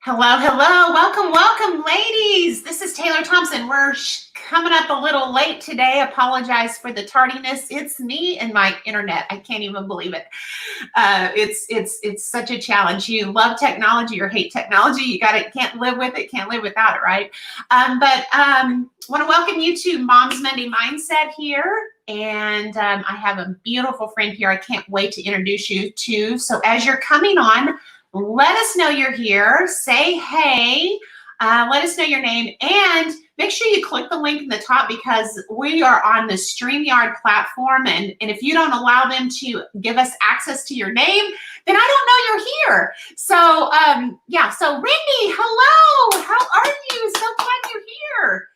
Hello, hello. Welcome, ladies. This is Taylor Thompson. We're coming up a little late today. Apologize for the tardiness. It's me and my internet. I can't even believe it. It's such a challenge. You love technology or hate technology. You can't live with it, can't live without it, right? But want to welcome you to Mom's Monday Mindset here. And I have a beautiful friend here I can't wait to introduce you to. So as you're coming on, let us know you're here. Say hey. Let us know your name. And make sure you click the link in the top because we are on the StreamYard platform. And if you don't allow them to give us access to your name, then I don't know you're here. So, yeah. So, Randy, hello. How are you? So glad you're here.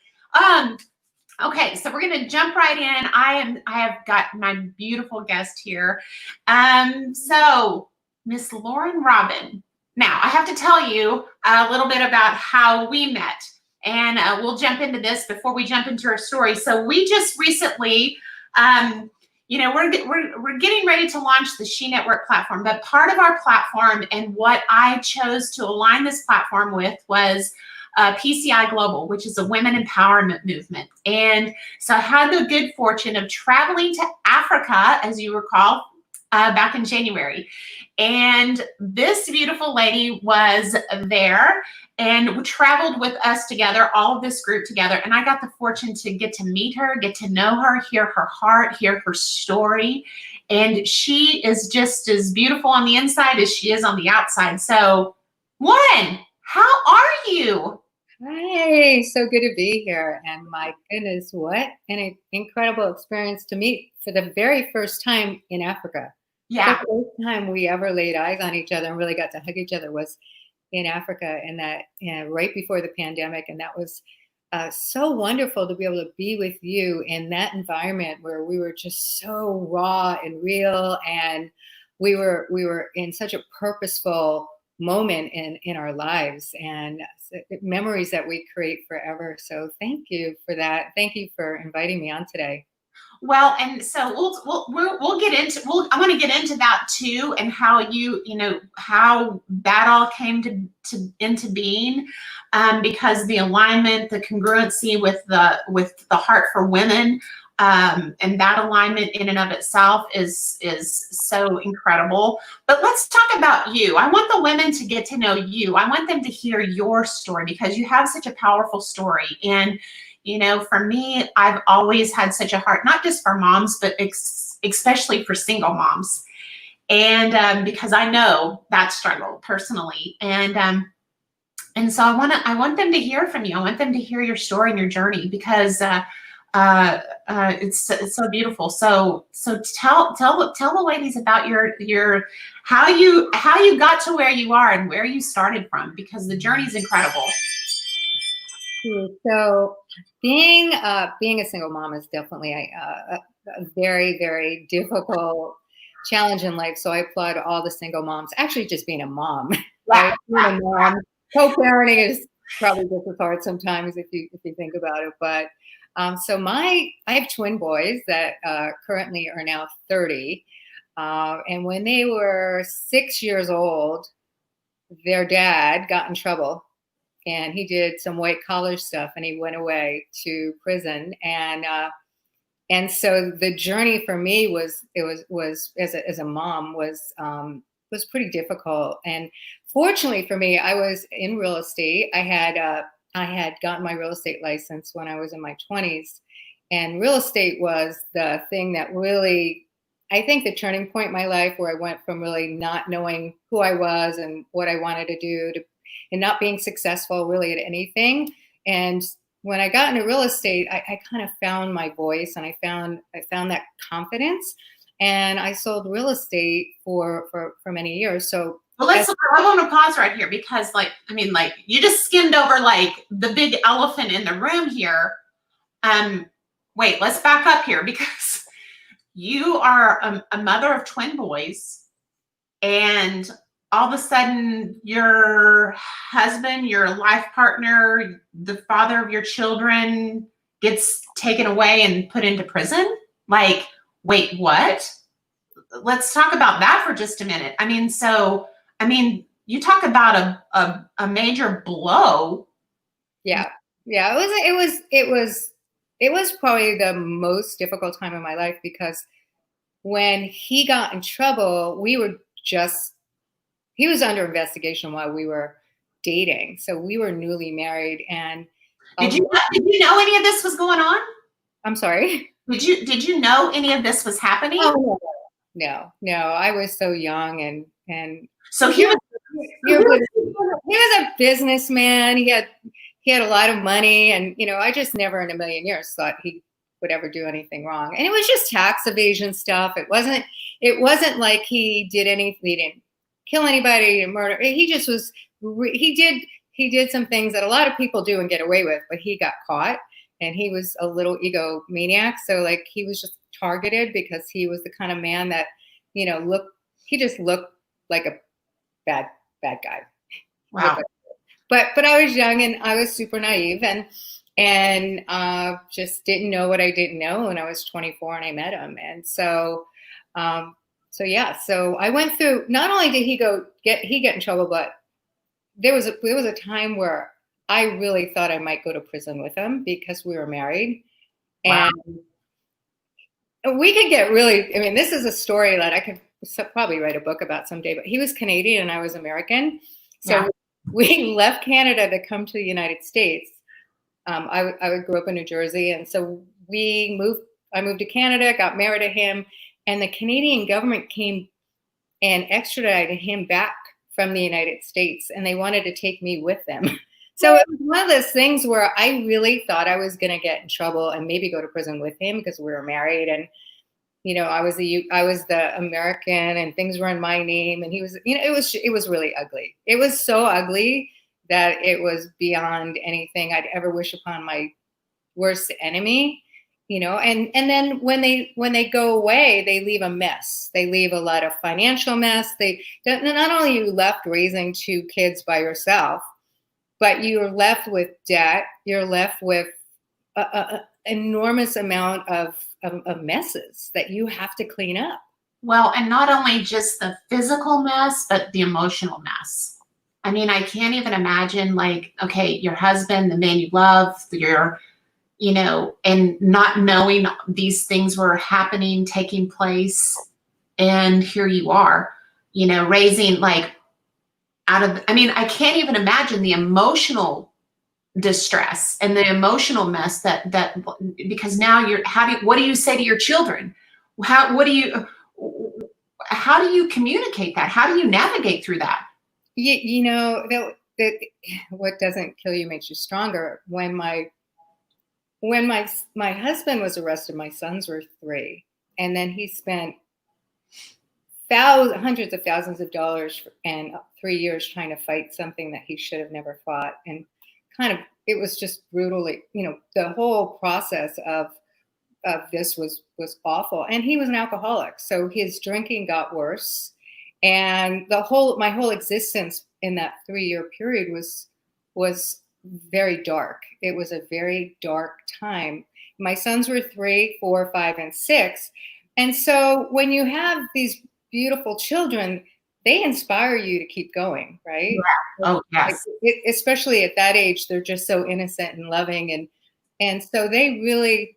Okay, so we're going to jump right in. I have got my beautiful guest here. So Miss Loren Robin. Now, I have to tell you a little bit about how we met, and we'll jump into this before we jump into her story. So we just recently, we're getting ready to launch the She Network platform, but part of our platform and what I chose to align this platform with was PCI Global, which is a women empowerment movement. And so I had the good fortune of traveling to Africa, as you recall, back in January. And this beautiful lady was there and traveled with us together, all of this group together. And I got the fortune to get to meet her, get to know her, hear her heart, hear her story. And she is just as beautiful on the inside as she is on the outside. So, Loren, how are you? Hi, so good to be here. And my goodness, what an incredible experience to meet for the very first time in Africa. Yeah. The first time we ever laid eyes on each other and really got to hug each other was in Africa, and that right before the pandemic. And that was so wonderful to be able to be with you in that environment where we were just so raw and real, and we were in such a purposeful moment in our lives, and memories that we create forever. So thank you for that. Thank you for inviting me on today. Well, and so we'll get into I want to get into that too, and how how that all came into being, because the alignment, the congruency with the heart for women, and that alignment in and of itself is so incredible. But let's talk about you. I want the women to get to know you. I want them to hear your story because you have such a powerful story. And for me, I've always had such a heart, not just for moms, but especially for single moms. And because I know that struggle personally. And so I want them to hear from you. I want them to hear your story and your journey because it's so beautiful. So tell the ladies about your how you got to where you are and where you started from, because the journey is incredible. So being a single mom is definitely a very, very difficult challenge in life. So I applaud all the single moms. Actually, just being a mom, right? Being a mom, co-parenting is probably just as hard sometimes if you think about it. But so I have twin boys that currently are now 30, and when they were 6 years old, their dad got in trouble. And he did some white collar stuff, and he went away to prison. And so the journey for me was as a mom was pretty difficult. And fortunately for me, I was in real estate. I had gotten my real estate license when I was in my 20s, and real estate was the thing that really, I think, the turning point in my life, where I went from really not knowing who I was and what I wanted to do and not being successful really at anything. And when I got into real estate, I kind of found my voice, and I found that confidence, and I sold real estate for many years. So well, I want to pause right here because you just skimmed over the big elephant in the room here. Wait, let's back up here, because you are a mother of twin boys, and all of a sudden your husband, your life partner, the father of your children gets taken away and put into prison. Wait, what? Let's talk about that for just a minute. you talk about a major blow. Yeah. Yeah. It was probably the most difficult time of my life, because when he got in trouble, he was under investigation while we were dating. So we were newly married, and Did you know any of this was going on? I'm sorry. Did you know any of this was happening? Oh, no. I was so young, and So he was a businessman. He had a lot of money, and I just never in a million years thought he would ever do anything wrong. And it was just tax evasion stuff. It wasn't like he didn't kill anybody, he didn't murder. He just was he did some things that a lot of people do and get away with, but he got caught, and he was a little egomaniac. So like, he was just targeted because he was the kind of man that, he just looked like a bad guy. Wow. But I was young, and I was super naive, and just didn't know what I didn't know when I was 24 and I met him. And so I went through, not only did he get in trouble, but there was a time where I really thought I might go to prison with him because we were married. Wow. And we could get really, I mean, this is a story that I could probably write a book about someday, but he was Canadian and I was American. So we left Canada to come to the United States. I grew up in New Jersey. And so I moved to Canada, got married to him, and the Canadian government came and extradited him back from the United States, and they wanted to take me with them. So it was one of those things where I really thought I was going to get in trouble and maybe go to prison with him because we were married, and I was the American, and things were in my name, and he was, it was really ugly. It was so ugly that it was beyond anything I'd ever wish upon my worst enemy. And then when they go away, they leave a mess. They leave a lot of financial mess. Not only are you left raising 2 kids by yourself, but you're left with debt. You're left with an enormous amount of messes that you have to clean up. Well, and not only just the physical mess, but the emotional mess. I mean, I can't even imagine, like, okay, your husband, the man you love, and not knowing these things were happening, taking place. And here you are, raising like I can't even imagine the emotional distress and the emotional mess that because now what do you say to your children? How do you communicate that? How do you navigate through that? That what doesn't kill you makes you stronger. When my husband was arrested, my sons were 3, and then he spent hundreds of thousands of dollars and 3 years trying to fight something that he should have never fought. And it was just brutally, the whole process of this was awful. And he was an alcoholic, so his drinking got worse, and my whole existence in that 3-year period was very dark. It was a very dark time. My sons were 3, 4, 5, and 6. And so when you have these beautiful children, they inspire you to keep going, right? Yeah. Oh, yes. Especially at that age, they're just so innocent and loving. And so they really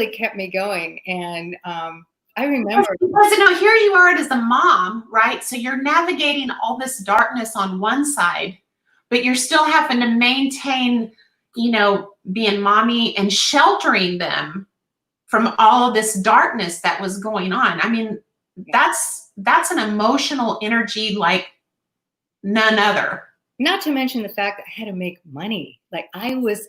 kept me going. And I remember. Because, here you are as a mom, right? So you're navigating all this darkness on one side, but you're still having to maintain, being mommy and sheltering them from all of this darkness that was going on. I mean, that's an emotional energy like none other. Not to mention the fact that I had to make money. Like the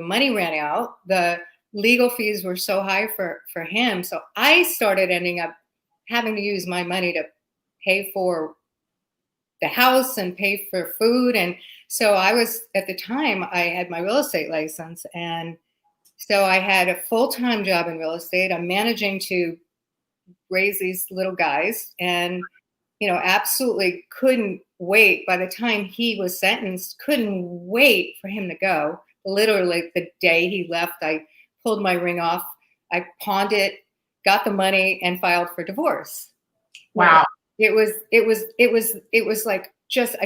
money ran out. The legal fees were so high for him. So I started ending up having to use my money to pay for the house and pay for food. And so at the time, I had my real estate license. And so I had a full-time job in real estate. I'm managing to raise these little guys, and, absolutely couldn't wait. By the time he was sentenced, couldn't wait for him to go. Literally the day he left, I pulled my ring off, I pawned it, got the money, and filed for divorce. Wow. it was like just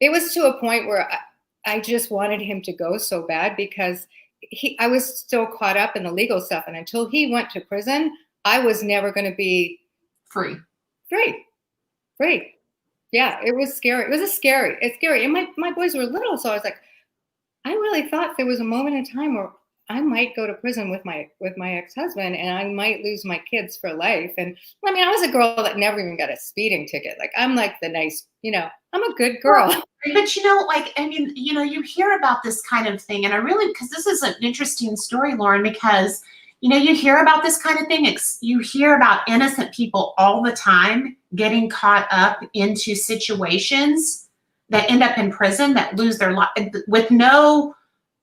it was to a point where I just wanted him to go so bad because I was still caught up in the legal stuff, and until he went to prison, I was never going to be free. Yeah, it was scary. It's scary. And my boys were little, so I was like, I really thought there was a moment in time where I might go to prison with my ex-husband, and I might lose my kids for life. And I mean, I was a girl that never even got a speeding ticket. Like, I'm like the nice, I'm a good girl. But like, I mean, you hear about this kind of thing, and because this is an interesting story, Loren, because you hear about this kind of thing. You hear about innocent people all the time getting caught up into situations that end up in prison, that lose their life with no,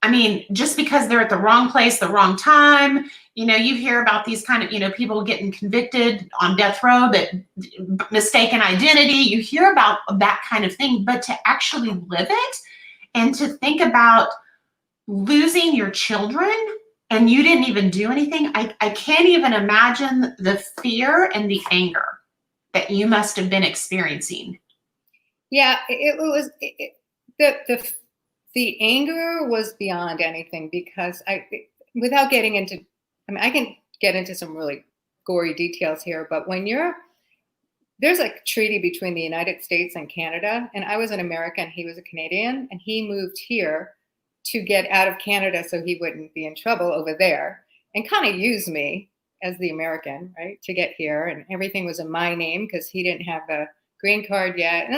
I mean, just because they're at the wrong place, the wrong time. You hear about these kind of, people getting convicted on death row, that mistaken identity. You hear about that kind of thing, but to actually live it and to think about losing your children and you didn't even do anything, I can't even imagine the fear and the anger that you must have been experiencing. Yeah, the anger was beyond anything, because without getting into, I mean, I can get into some really gory details here, but there's a treaty between the United States and Canada, and I was an American, he was a Canadian, and he moved here to get out of Canada so he wouldn't be in trouble over there, and kind of used me as the American, right, to get here. And everything was in my name because he didn't have a green card yet.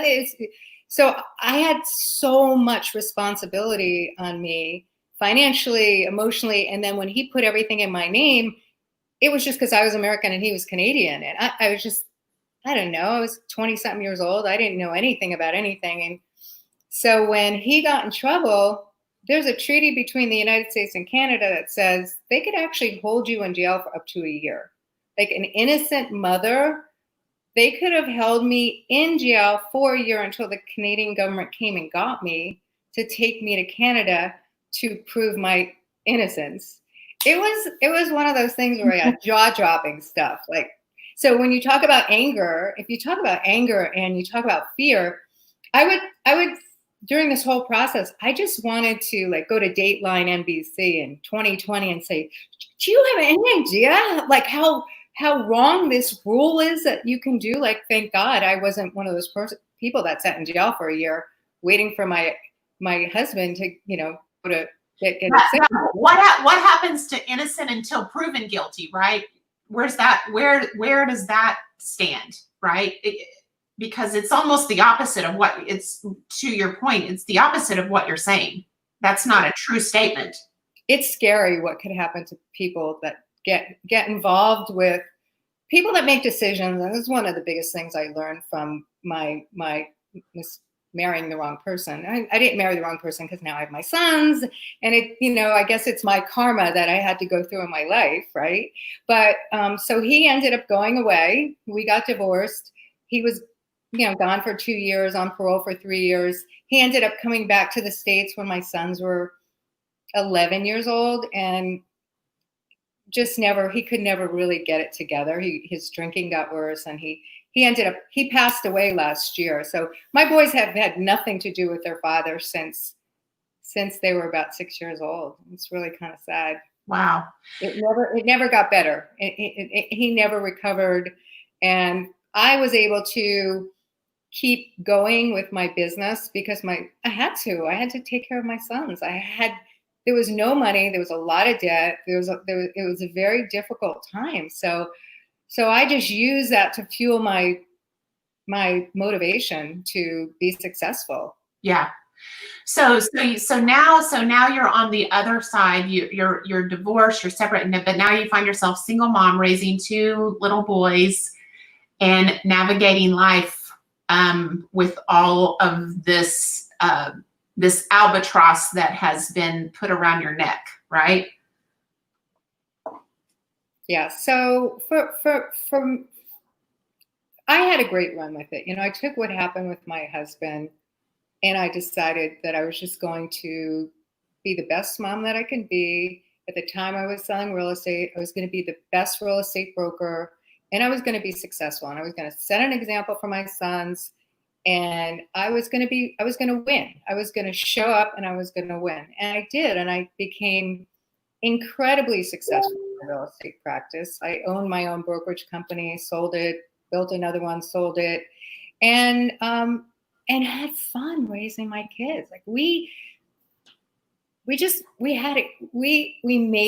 So I had so much responsibility on me, financially, emotionally. And then when he put everything in my name, it was just because I was American and he was Canadian. And I was just, I don't know, I was 20-something years old. I didn't know anything about anything. And so when he got in trouble, there's a treaty between the United States and Canada that says they could actually hold you in jail for up to a year. Like an innocent mother, they could have held me in jail for a year until the Canadian government came and got me to take me to Canada to prove my innocence. It was one of those things where I got jaw-dropping stuff. Like, so when you talk about anger, if you talk about anger and you talk about fear, I would during this whole process, I just wanted to like go to Dateline NBC in 2020 and say, do you have any idea like how wrong this rule is that you can do? Like, thank God I wasn't one of those people that sat in jail for a year waiting for my husband to, go to get what happens to innocent until proven guilty, right? Where's that? Where does that stand, right? Because it's almost the opposite of what it's, to your point, it's the opposite of what you're saying. That's not a true statement. It's scary what could happen to people that get involved with people that make decisions. And this is one of the biggest things I learned from my marrying the wrong person. I didn't marry the wrong person because now I have my sons, and I guess it's my karma that I had to go through in my life, right? But so he ended up going away. We got divorced. He was gone for 2 years, on parole for 3 years. He ended up coming back to the States when my sons were 11 years old, and he could never really get it together. His drinking got worse, and he passed away last year. So my boys have had nothing to do with their father since they were about 6 years old. It's really kind of sad. Wow. It never got better. He never recovered. And I was able to keep going with my business because I had to take care of my sons. There was no money. There was a lot of debt. It was a very difficult time. So I just used that to fuel my motivation to be successful. Yeah. So now you're on the other side. You're divorced. You're separate, but now you find yourself single mom raising 2 little boys and navigating life with all of this this albatross that has been put around your neck, right? Yeah. So I had a great run with it. I took what happened with my husband, and I decided that I was just going to be the best mom that I can be. At the time I was selling real estate, I was going to be the best real estate broker and I was going to be successful, and I was going to set an example for my sons, and I was going to win. I was going to show up, and I was going to win. And I did, and I became incredibly successful in real estate practice. I owned my own brokerage company, sold it, built another one, sold it, and had fun raising my kids. Like we made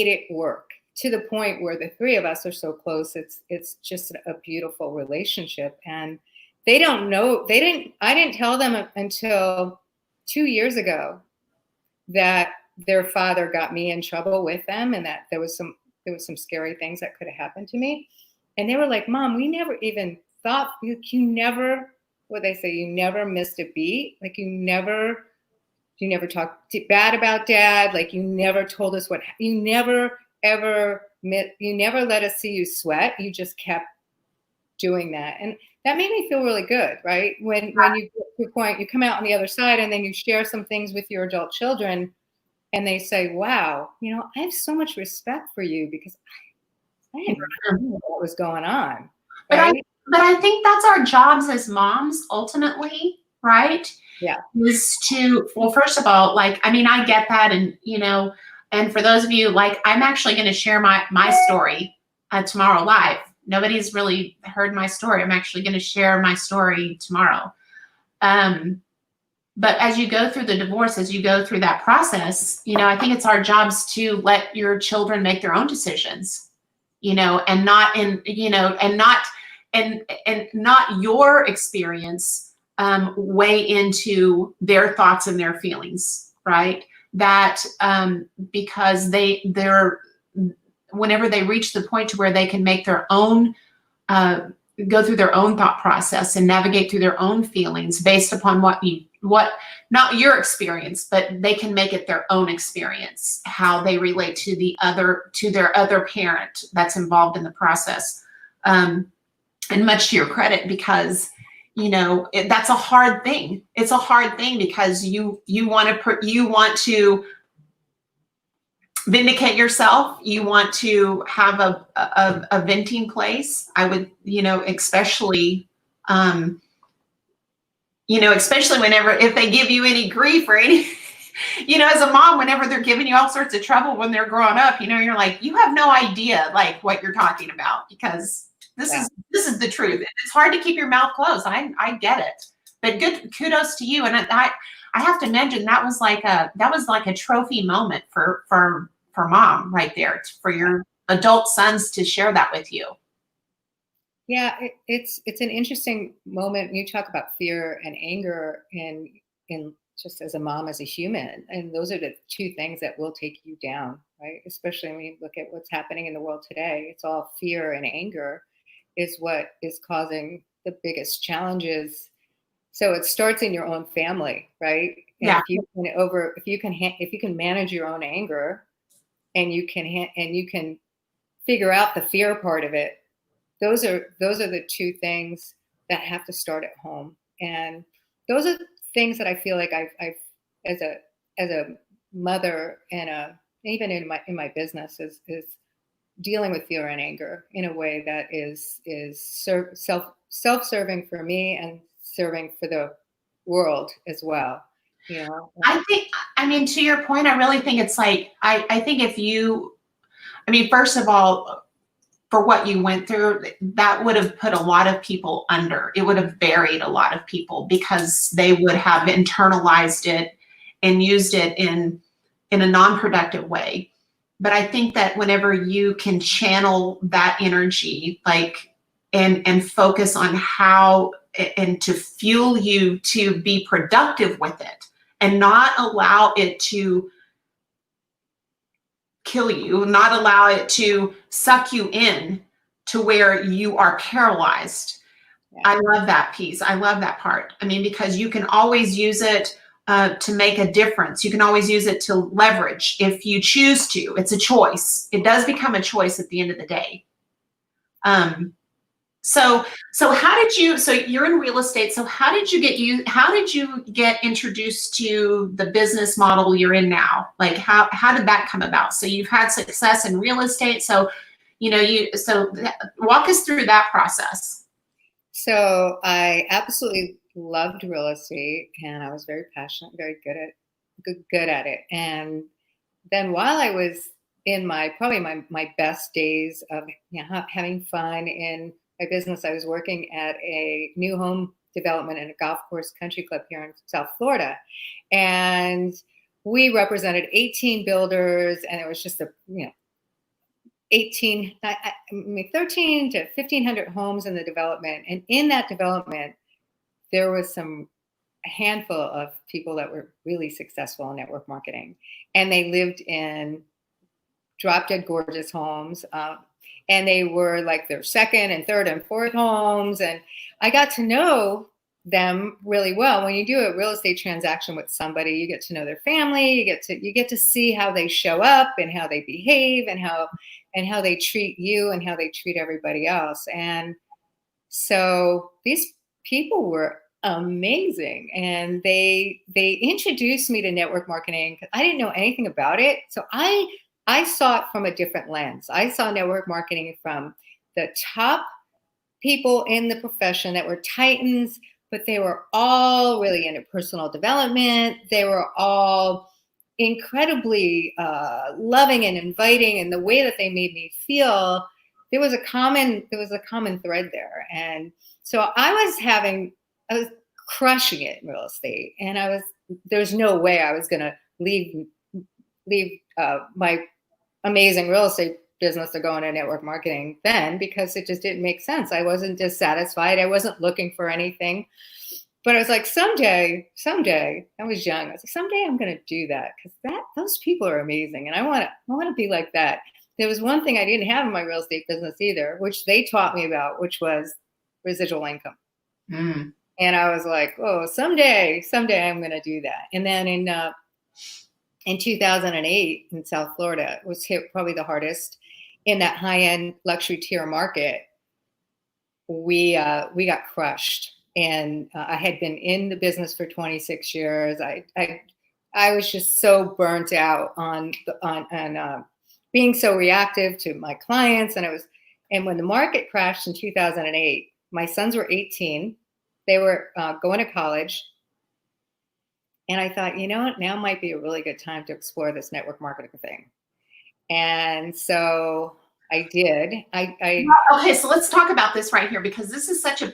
it work to the point where the three of us are so close. It's just a beautiful relationship. And they don't know, I didn't tell them until 2 years ago that their father got me in trouble with them, and that there was some scary things that could have happened to me. And they were like, Mom, we never even thought, you never, what they say, you never missed a beat. Like you never talked bad about Dad. Like you never told us you never let us see you sweat. You just kept doing that. And that made me feel really good, right? When you get to a point, you come out on the other side, and then you share some things with your adult children, and they say, wow, I have so much respect for you, because I didn't know what was going on. Right? But I think that's our jobs as moms, ultimately, right? Yeah. Is to, well, first of all, like, I mean, I get that. And, and for those of you, like, I'm actually going to share my story tomorrow live. Nobody's really heard my story. I'm actually going to share my story tomorrow. But as you go through the divorce, as you go through that process, I think it's our jobs to let your children make their own decisions, and not and not your experience weigh into their thoughts and their feelings, right? That because they're whenever they reach the point to where they can make their own go through their own thought process and navigate through their own feelings based upon what not your experience, but they can make it their own experience, how they relate to their other parent that's involved in the process. And much to your credit, because that's a hard thing. It's a hard thing because you want to vindicate yourself. You want to have a venting place. I would, especially, especially whenever, if they give you any grief or any, as a mom, whenever they're giving you all sorts of trouble when they're growing up, you're like, you have no idea like what you're talking about, because this is the truth. It's hard to keep your mouth closed. I get it, but good kudos to you. And I have to mention that was like a trophy moment for mom right there, for your adult sons to share that with you. Yeah, it's an interesting moment. You talk about fear and anger in just as a mom, as a human, and those are the two things that will take you down, right? Especially when you look at what's happening in the world today. It's all fear and anger is what is causing the biggest challenges. So it starts in your own family, right? And Yeah. if you can manage your own anger, and you can figure out the fear part of it, those are the two things that have to start at home. And those are things that I feel like I've as a mother and even in my business is dealing with fear and anger in a way that is self-serving for me and serving for the world as well. I mean, to your point, I really think it's like, I think first of all, for what you went through, that would have put a lot of people under. It would have buried a lot of people, because they would have internalized it and used it in a non-productive way. But I think that whenever you can channel that energy, like, and focus on how, and to fuel you to be productive with it, and not allow it to kill you, not allow it to suck you in to where you are paralyzed. Yeah. I love that piece. I love that part. I mean, because you can always use it to make a difference. You can always use it to leverage if you choose to. It's a choice. It does become a choice at the end of the day. So you're in real estate. So how did you get introduced to the business model you're in now? Like how did that come about? So you've had success in real estate. So, walk us through that process. So I absolutely loved real estate, and I was very passionate, very good at it. And then while I was in my best days of having fun in my business, I was working at a new home development and a golf course country club here in South Florida. And we represented 18 builders, and it was just 13 to 1,500 homes in the development. And in that development, there was a handful of people that were really successful in network marketing. And they lived in drop dead gorgeous homes. And they were like their second and third and fourth homes. And I got to know them really well. When you do a real estate transaction with somebody, you get to know their family, you get to see how they show up and how they behave and how they treat you and how they treat everybody else. And so these people were amazing, and they introduced me to network marketing because I didn't know anything about it. So I saw it from a different lens. I saw network marketing from the top people in the profession that were titans, but they were all really into personal development. They were all incredibly loving and inviting, and the way that they made me feel, there was a common thread there. And so I was crushing it in real estate, and there's no way I was going to leave my amazing real estate business to go into network marketing then, because it just didn't make sense. I wasn't dissatisfied. I wasn't looking for anything. But I was like, someday, I was young. I was like, someday I'm going to do that, because those people are amazing, and I want to be like that. There was one thing I didn't have in my real estate business either, which they taught me about, which was residual income. Mm. And I was like, oh, someday I'm going to do that. And then in 2008 in South Florida, it was hit probably the hardest in that high-end luxury tier market. We got crushed. And I had been in the business for 26 years. I was just so burnt out on being so reactive to my clients. And when the market crashed in 2008, my sons were 18. They were going to college. And I thought, you know what, now might be a really good time to explore this network marketing thing. And so I did. Okay, so let's talk about this right here, because this is such a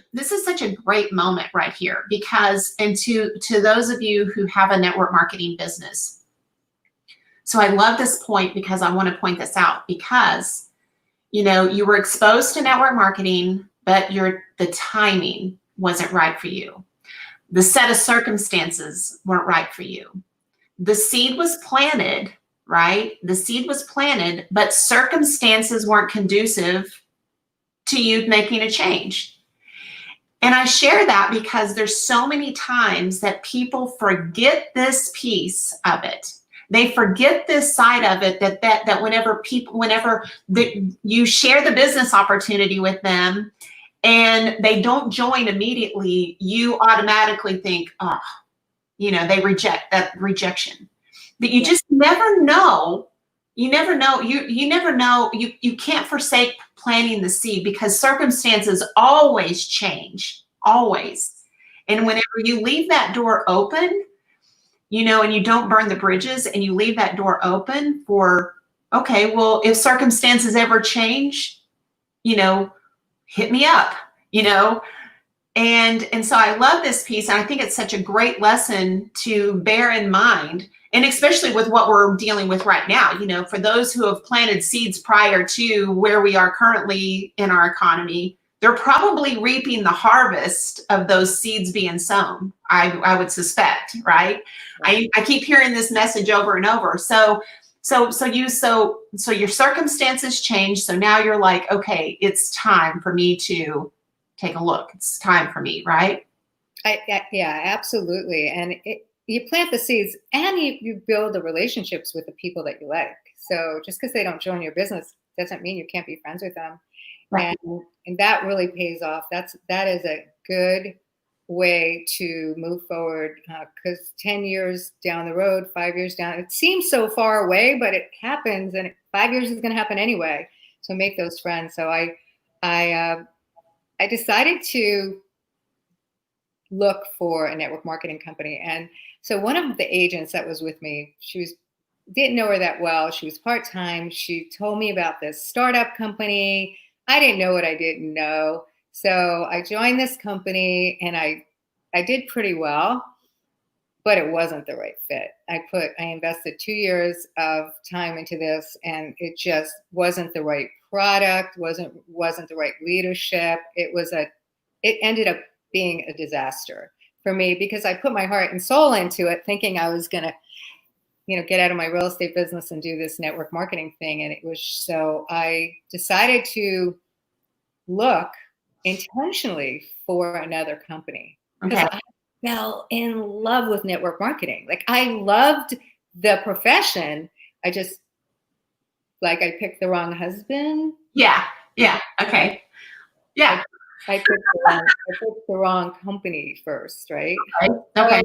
great moment right here. Because, and to those of you who have a network marketing business, so I love this point because I want to point this out, because you were exposed to network marketing, but the timing wasn't right for you. The set of circumstances weren't right for you. The seed was planted, right? The seed was planted, but circumstances weren't conducive to you making a change. And I share that because there's so many times that people forget this piece of it. They forget this side of it, that whenever you share the business opportunity with them and they don't join immediately, you automatically think, they reject that rejection. But you just never know. You never know. You never know. You can't forsake planting the seed, because circumstances always change, always. And whenever you leave that door open, and you don't burn the bridges, and you leave that door open for, okay, well, if circumstances ever change, hit me up, And so I love this piece, and I think it's such a great lesson to bear in mind, and especially with what we're dealing with right now. For those who have planted seeds prior to where we are currently in our economy, they're probably reaping the harvest of those seeds being sown, I would suspect, right? I keep hearing this message over and over. So your circumstances change. So now you're like, okay, it's time for me to take a look. It's time for me, right? Yeah, absolutely. And you plant the seeds, and you build the relationships with the people that you like. So just because they don't join your business doesn't mean you can't be friends with them. Right. And that really pays off. That is a good way to move forward, because 10 years down the road, 5 years down, it seems so far away, but it happens, and 5 years is going to happen anyway. So make those friends. So I decided to look for a network marketing company. And so one of the agents that was with me, didn't know her that well. She was part-time. She told me about this startup company. I didn't know what I didn't know. So I joined this company and I did pretty well, but it wasn't the right fit. I invested 2 years of time into this, and it just wasn't the right product, wasn't the right leadership. It ended up being a disaster for me because I put my heart and soul into it, thinking I was going to, get out of my real estate business and do this network marketing thing. And so I decided to look intentionally for another company because I fell in love with network marketing. Like, I loved the profession. I picked the wrong husband. Yeah. Okay. Yeah. I picked the wrong company first, right? Okay. So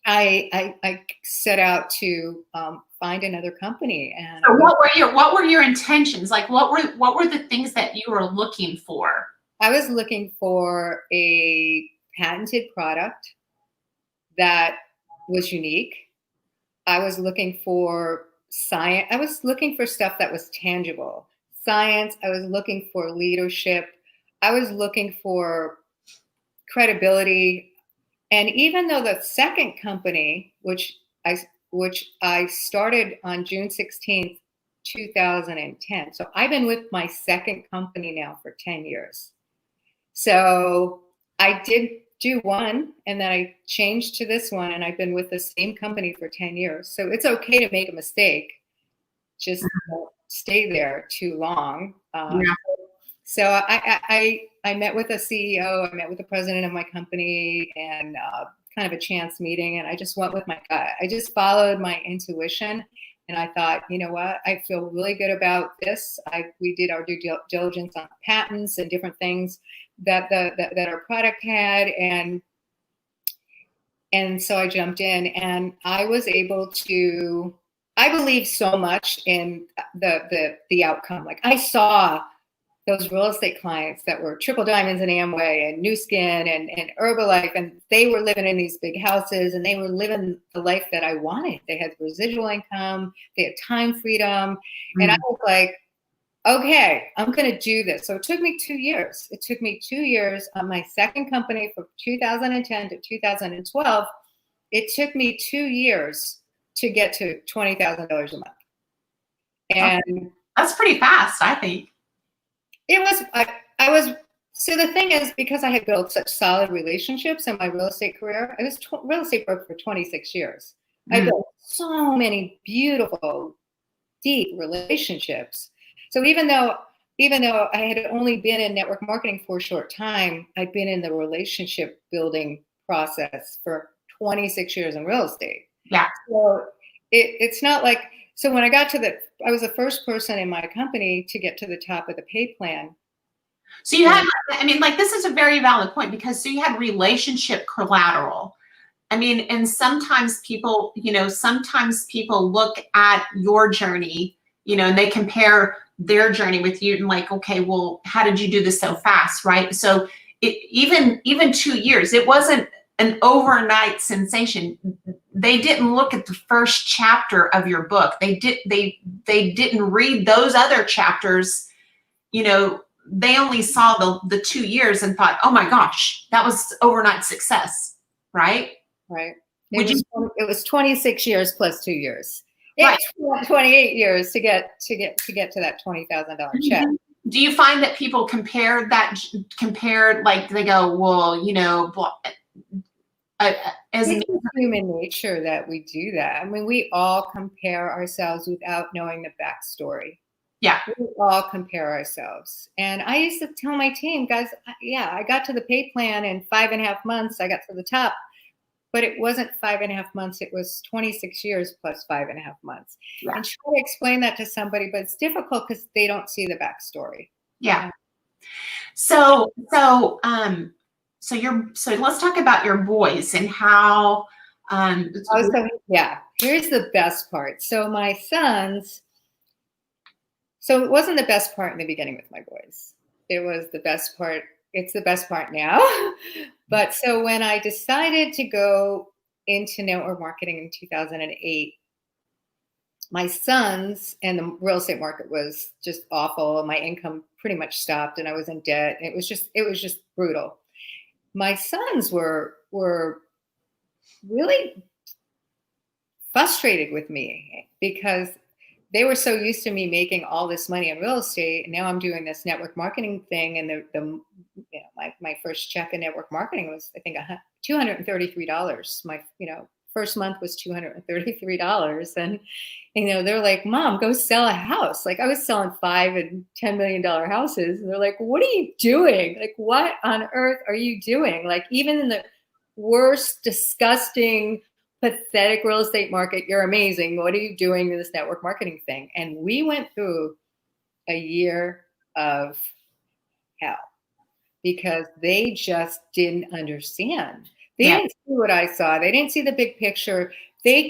I set out to find another company. And so what were your intentions? Like, what were the things that you were looking for? I was looking for a patented product that was unique. I was looking for science. I was looking for stuff that was tangible. Science. I was looking for leadership. I was looking for credibility. And even though the second company, which I started on June 16th, 2010. So I've been with my second company now for 10 years. So I did do one, and then I changed to this one, and I've been with the same company for 10 years. So it's okay to make a mistake. Just don't stay there too long. So I met with a CEO, I met with the president of my company, and kind of a chance meeting, and I just went with my gut. I just followed my intuition, and I thought, you know what, I feel really good about this. We did our due diligence on patents and different things that our product had, and so I jumped in, and I was able to. I believe so much in the outcome. Like, I saw those real estate clients that were Triple Diamonds and Amway and New Skin and Herbalife, and they were living in these big houses, and they were living the life that I wanted. They had residual income, they had time freedom, and I was like, okay, I'm going to do this. So it took me 2 years. It took me 2 years on my second company from 2010 to 2012. It took me 2 years to get to $20,000 a month. And that's pretty fast, I think. It was, I was, so the thing is, because I had built such solid relationships in my real estate career, I was real estate broke for 26 years. I built so many beautiful, deep relationships. So even though I had only been in network marketing for a short time, I'd been in the relationship building process for 26 years in real estate. Yeah. So it's not like, so when I got I was the first person in my company to get to the top of the pay plan. So you had, this is a very valid point, because so you had relationship collateral. And sometimes people look at your journey, and they compare their journey with you and like, okay, well, how did you do this so fast, right? So even 2 years, it wasn't an overnight sensation. They didn't look at the first chapter of your book. They didn't read those other chapters. They only saw the 2 years and thought, oh my gosh, that was overnight success, right? Right. It was 26 years plus 2 years. It took 28 years to get to that $20,000 check. Do you find that people compare like they go, well, as it's human nature that we do that. We all compare ourselves without knowing the backstory. Yeah. We all compare ourselves. And I used to tell my team, guys, I got to the pay plan in 5.5 months. I got to the top, but it wasn't 5.5 months. It was 26 years plus 5.5 months. Yeah. And try to explain that to somebody, but it's difficult because they don't see the backstory. Yeah. So let's talk about your boys and how. Here's the best part. So my sons. So it wasn't the best part in the beginning with my boys. It was the best part. It's the best part now. But so when I decided to go into network marketing in 2008, my sons and the real estate market was just awful. My income pretty much stopped and I was in debt. It was just brutal. My sons were really frustrated with me because they were so used to me making all this money in real estate, and now I'm doing this network marketing thing. And my first check in network marketing was, I think, $233. My first month was $233, and they're like, "Mom, go sell a house." Like, I was selling $5 and $10 million houses, and they're like, "What are you doing? Like, what on earth are you doing? Like, even in the worst, disgusting, pathetic real estate market, you're amazing. What are you doing in this network marketing thing?" And we went through a year of hell because they just didn't understand. They didn't see what I saw. They didn't see the big picture. They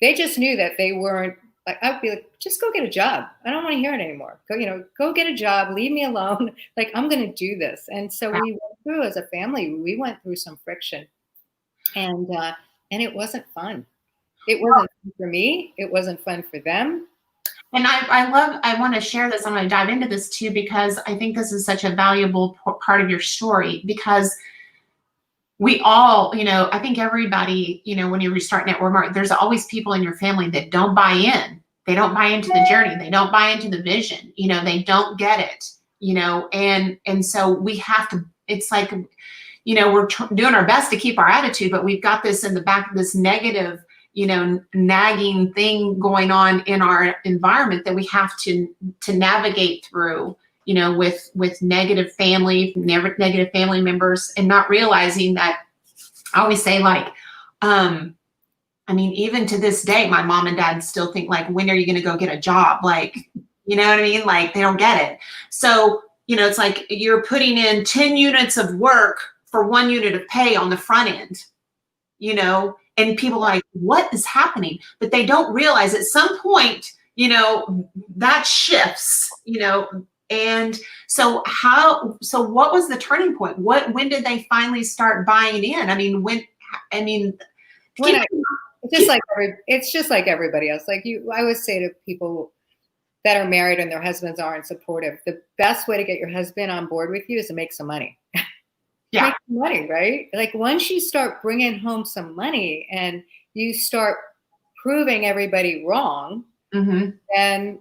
just knew that they weren't, like, I'd be like, "Just go get a job. I don't want to hear it anymore. Go get a job. Leave me alone. Like, I'm going to do this." And so we went through, as a family, we went through some friction. And it wasn't fun. It wasn't fun for me. It wasn't fun for them. And I want to share this. I'm going to dive into this too, because I think this is such a valuable part of your story, because we all, I think everybody, when you restart network marketing, there's always people in your family that don't buy in. They don't buy into the journey. They don't buy into the vision. They don't get it, and so we have to, it's like, we're doing our best to keep our attitude, but we've got this in the back, this negative, nagging thing going on in our environment that we have to navigate through, with negative family members, and not realizing that. I always say, like, even to this day, my mom and dad still think, like, when are you going to go get a job? Like, you know what I mean? Like, they don't get it. So, it's like you're putting in 10 units of work for 1 unit of pay on the front end, and people are like, "What is happening?" But they don't realize at some point, that shifts, and so what was the turning point? When did they finally start buying in? It's just like everybody else. Like I always say to people that are married and their husbands aren't supportive, the best way to get your husband on board with you is to make some money. Yeah. Make some money, right? Like, once you start bringing home some money and you start proving everybody wrong, mm-hmm. then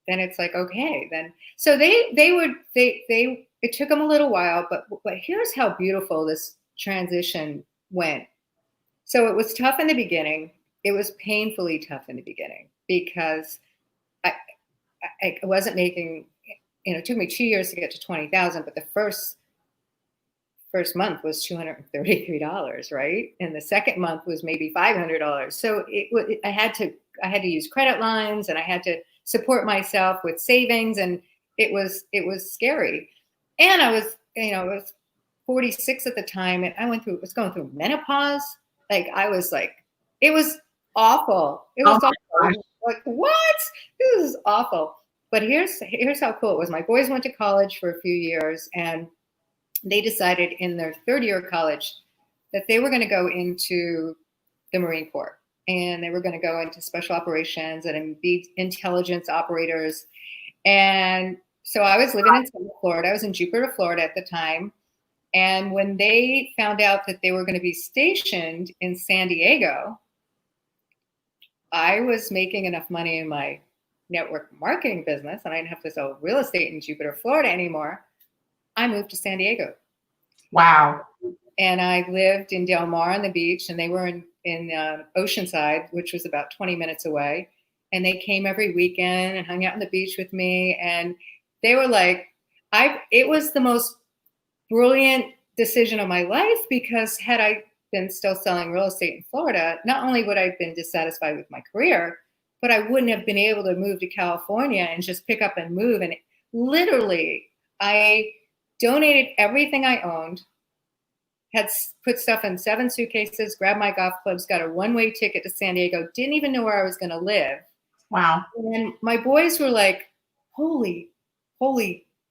it's like, okay, then. So it took them a little while, but here's how beautiful this transition went. So it was tough in the beginning. It was painfully tough in the beginning because I wasn't making, it took me 2 years to get to 20,000, but the first month was $233, right? And the second month was maybe $500. So I had to use credit lines, and I had to support myself with savings, and it was scary. And I was 46 at the time, and I was going through menopause. Like, it was awful. It was awful. Like, what? This is awful. But here's how cool it was. My boys went to college for a few years, and they decided in their third year of college that they were going to go into the Marine Corps, and they were going to go into special operations and be intelligence operators. And so I was living in Florida. I was in Jupiter, Florida at the time. And when they found out that they were going to be stationed in San Diego, I was making enough money in my network marketing business, and I didn't have to sell real estate in Jupiter, Florida anymore. I moved to San Diego. Wow. And I lived in Del Mar on the beach, and they were in Oceanside, which was about 20 minutes away. And they came every weekend and hung out on the beach with me. And they were like, it was the most brilliant decision of my life, because had I been still selling real estate in Florida, not only would I have been dissatisfied with my career, but I wouldn't have been able to move to California and just pick up and move. And literally, I donated everything I owned, had put stuff in 7 suitcases, grabbed my golf clubs, got a one-way ticket to San Diego, didn't even know where I was going to live. Wow. And my boys were like, holy,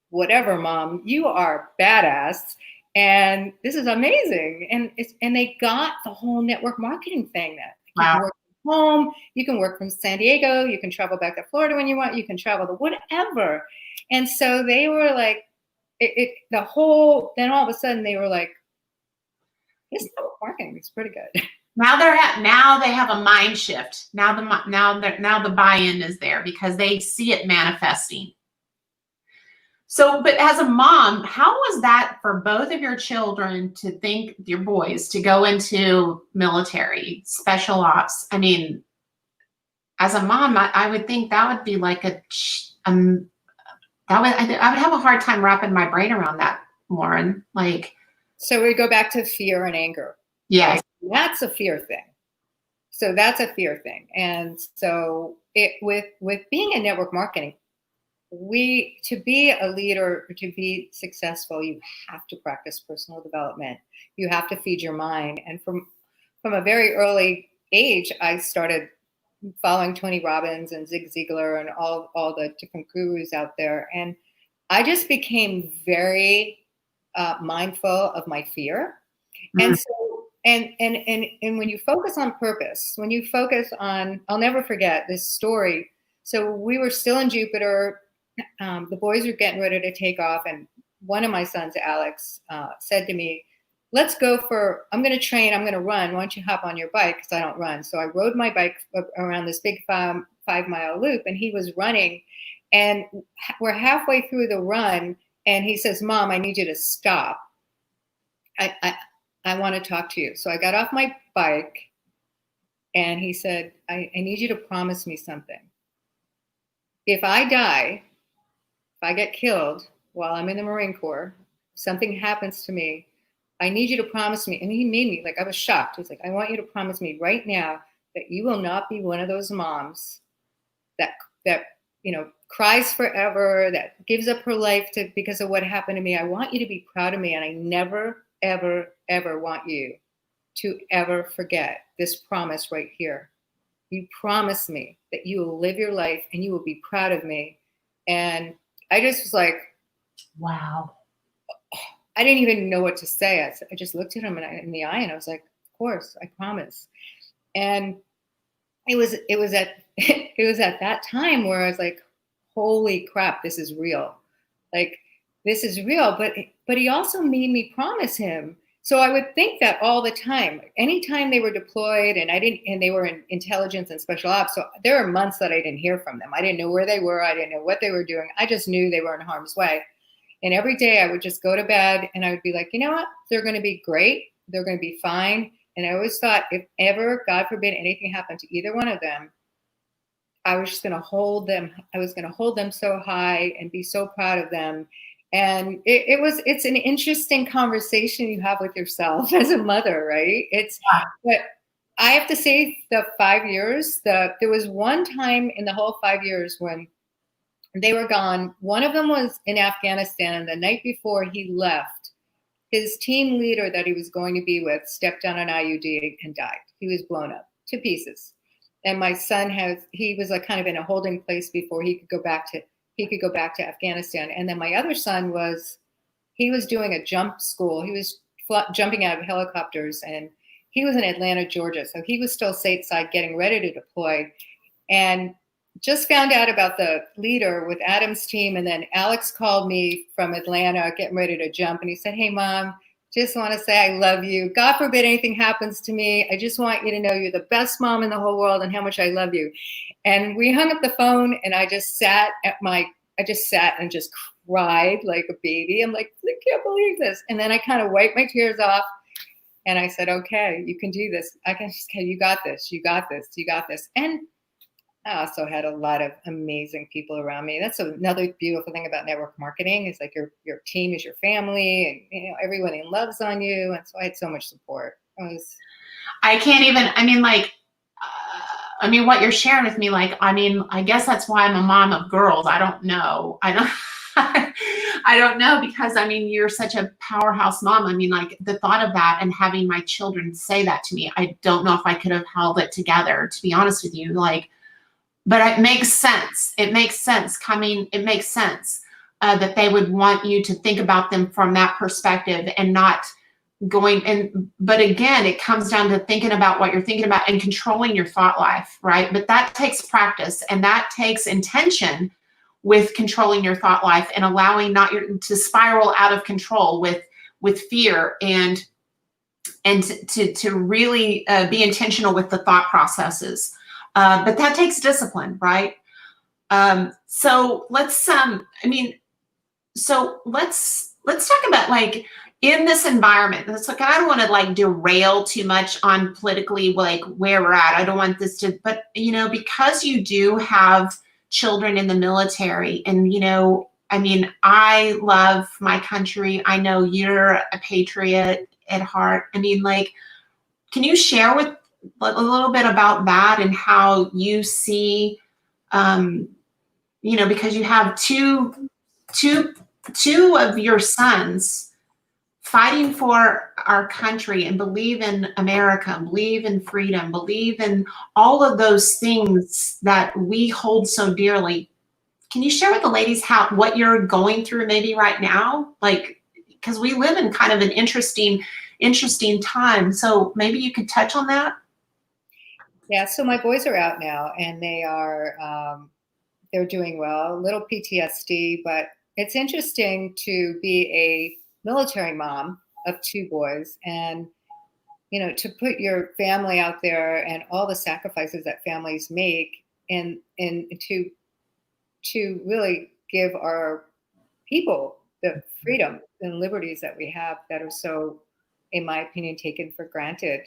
whatever, mom, you are badass. And this is amazing. And they got the whole network marketing thing that you Wow. can work from home, you can work from San Diego, you can travel back to Florida when you want, you can travel to whatever. And so they were like, then all of a sudden they were like, this network marketing is pretty good. Now they have a mind shift. Now the buy-in is there because they see it manifesting. So, but as a mom, how was that for both of your children to think, your boys, to go into military, special ops? I mean, as a mom, I would think that would be like I would have a hard time wrapping my brain around that, Loren. Like, so we go back to fear and anger. yes. Right? That's a fear thing. So that's a fear thing. And so with being in network marketing, to be a leader, to be successful, you have to practice personal development. You have to feed your mind. And from a very early age, I started following Tony Robbins and Zig Ziglar and all the different gurus out there. And I just became very mindful of my fear. Mm. And so, and when you focus on purpose, when you focus on, I'll never forget this story. So we were still in Jupiter. The boys were getting ready to take off. And one of my sons, Alex, said to me, let's go I'm going to train, I'm going to run. Why don't you hop on your bike? Because I don't run. So I rode my bike around this big 5-mile loop, and he was running. And we're halfway through the run, and he says, Mom, I need you to stop. I want to talk to you. So I got off my bike, and he said, I need you to promise me something. If I die, if I get killed while I'm in the Marine Corps, something happens to me, I need you to promise me. And he made me, like, I was shocked. He's like, I want you to promise me right now that you will not be one of those moms that cries forever, that gives up her life because of what happened to me. I want you to be proud of me. And I never, ever, ever want you to ever forget this promise right here. You promise me that you will live your life and you will be proud of me. And I just was like, wow. I didn't even know what to say. I just looked at him in the eye, and I was like, of course, I promise. And it was at that time where I was like, holy crap, this is real. Like, this is real. But he also made me promise him. So I would think that all the time. Anytime they were deployed, and they were in intelligence and special ops. So there are months that I didn't hear from them. I didn't know where they were. I didn't know what they were doing. I just knew they were in harm's way. And every day I would just go to bed, and I would be like, you know what? They're going to be great. They're going to be fine. And I always thought, if ever, God forbid, anything happened to either one of them, I was just going to hold them. I was going to hold them so high and be so proud of them. And it's an interesting conversation you have with yourself as a mother, right? But I have to say, the 5 years, there was one time in the whole 5 years when they were gone. One of them was in Afghanistan, and the night before he left, his team leader that he was going to be with stepped on an IUD and died. He was blown up to pieces. And my son he was like kind of in a holding place before he could go back to Afghanistan. And then my other son he was doing a jump school. He was jumping out of helicopters, and he was in Atlanta, Georgia. So he was still stateside getting ready to deploy. And just found out about the leader with Adam's team. And then Alex called me from Atlanta getting ready to jump. And he said, hey, Mom, just want to say I love you. God forbid anything happens to me. I just want you to know you're the best mom in the whole world and how much I love you. And we hung up the phone, and I just sat and just cried like a baby. I'm like, I can't believe this. And then I kind of wiped my tears off, and I said, okay, you can do this. You got this. You got this. You got this. And I also had a lot of amazing people around me. That's another beautiful thing about network marketing, is like your team is your family, and everybody loves on you. And so I had so much support. I can't even, what you're sharing with me, I guess that's why I'm a mom of girls. I don't know. I don't know, because you're such a powerhouse mom. The thought of that and having my children say that to me, I don't know if I could have held it together, to be honest with you. but it makes sense. It makes sense that they would want you to think about them from that perspective and not going in. But again, it comes down to thinking about what you're thinking about and controlling your thought life, right? But that takes practice, and that takes intention with controlling your thought life and allowing not to spiral out of control with fear, and to really be intentional with the thought processes. But that takes discipline, right? So let's talk about, like, in this environment. It's like, I don't want to like derail too much on politically, like, where we're at. I don't want this to, but because you do have children in the military, and I love my country. I know you're a patriot at heart. Like, can you share with a little bit about that and how you see, because you have two of your sons fighting for our country and believe in America, believe in freedom, believe in all of those things that we hold so dearly. Can you share with the ladies what you're going through maybe right now? Like, because we live in kind of an interesting time. So maybe you could touch on that. Yeah. So my boys are out now, and they are, they're doing well. A little PTSD, but it's interesting to be a military mom of two boys, and to put your family out there and all the sacrifices that families make, and to really give our people the freedom and liberties that we have that are so, in my opinion, taken for granted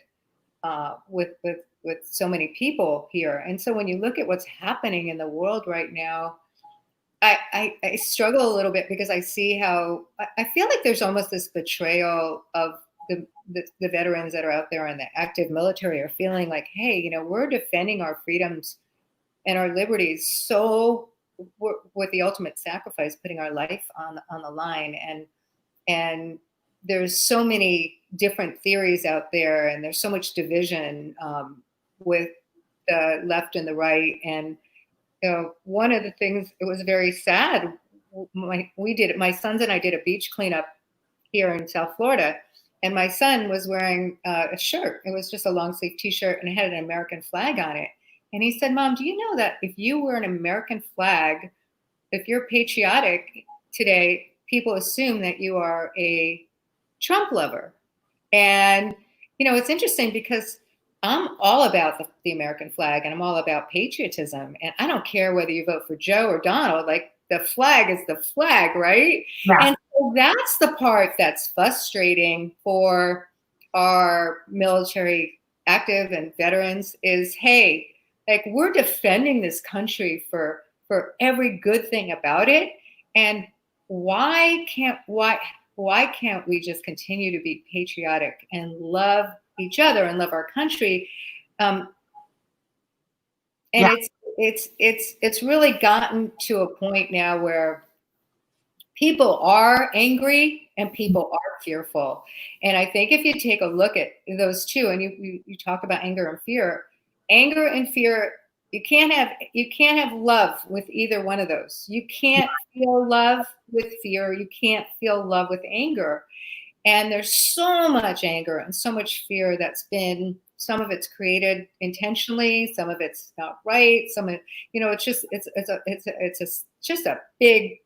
with so many people here. And so when you look at what's happening in the world right now, I struggle a little bit, because I see how I feel like there's almost this betrayal of the veterans that are out there in the active military are feeling like, hey, we're defending our freedoms and our liberties with the ultimate sacrifice, putting our life on the line. And there's so many different theories out there, and there's so much division with the left and the right. And one of the things, it was very sad. My sons and I did a beach cleanup here in South Florida, and my son was wearing a shirt. It was just a long sleeve T-shirt, and it had an American flag on it. And he said, "Mom, do you know that if you wear an American flag, if you're patriotic today, people assume that you are a Trump lover?" And it's interesting, because I'm all about the American flag, and I'm all about patriotism. And I don't care whether you vote for Joe or Donald, like, the flag is the flag, right? Yeah. And so that's the part that's frustrating for our military active and veterans is, hey, like, we're defending this country for every good thing about it. And why can't we just continue to be patriotic and love each other and love our country? And Yeah. it's really gotten to a point now where people are angry and people are fearful. And I think if you take a look at those two, and you talk about anger and fear, you can't have love with either one of those. You can't feel love with fear. You can't feel love with anger. And there's so much anger and so much fear that's been, some of it's created intentionally, some of it's not right. Some of it, it's just a big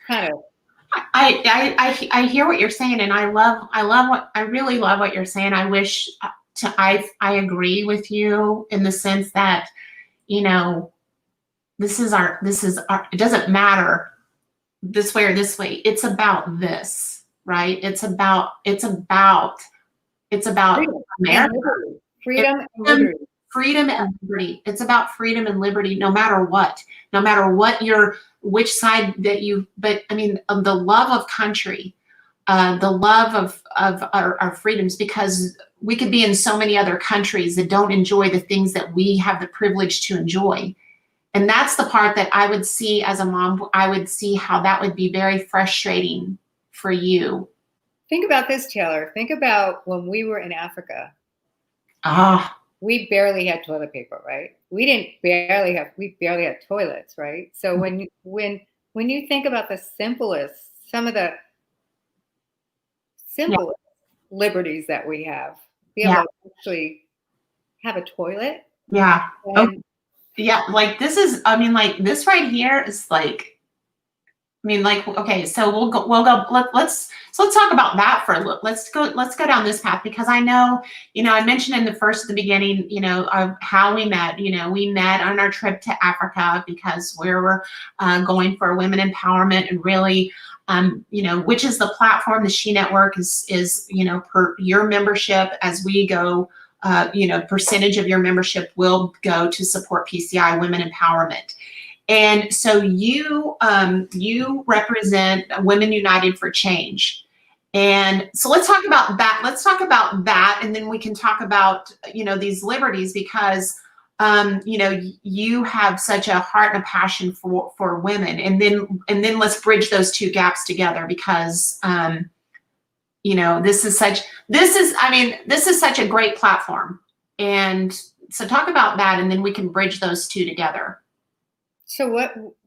kind of. I hear what you're saying, and I really love what you're saying. I wish I agree with you in the sense that, this is our, it doesn't matter this way or this way. It's about this, right? It's about America. Freedom and liberty. Freedom and liberty. It's about freedom and liberty, no matter what which side that you, but the love of country, the love of our freedoms, because we could be in so many other countries that don't enjoy the things that we have the privilege to enjoy. And that's the part that I would see as a mom. I would see how that would be very frustrating for you. Think about this, Taylor. Think about when we were in Africa. we barely had toilet paper, right? We barely had toilets, right? So when you think about some of the Yeah. simplest liberties that we have, be able Yeah. to actually have a toilet Yeah. Oh, and yeah. Like this is, I mean, like this right here is like, I mean, like, okay, so let's talk about that for a look. Let's go down this path because I know, I mentioned in at the beginning, of how we met. We met on our trip to Africa because we were going for women empowerment and really, which is the platform, the She Network is, per your membership as we go, percentage of your membership will go to support PCI women empowerment. And so you represent Women United for Change. And so let's talk about that. Let's talk about that, and then we can talk about these liberties because you have such a heart and a passion for women, and then let's bridge those two gaps together because this is such a great platform. And so talk about that, and then we can bridge those two together. so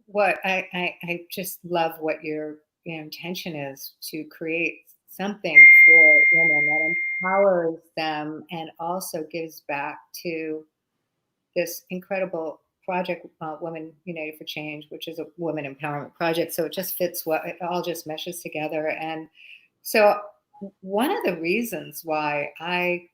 what I just love what your intention is to create something for women that empowers them and also gives back to this incredible project, Women United for Change, which is a women empowerment project. So it just fits it all just meshes together. And so one of the reasons why I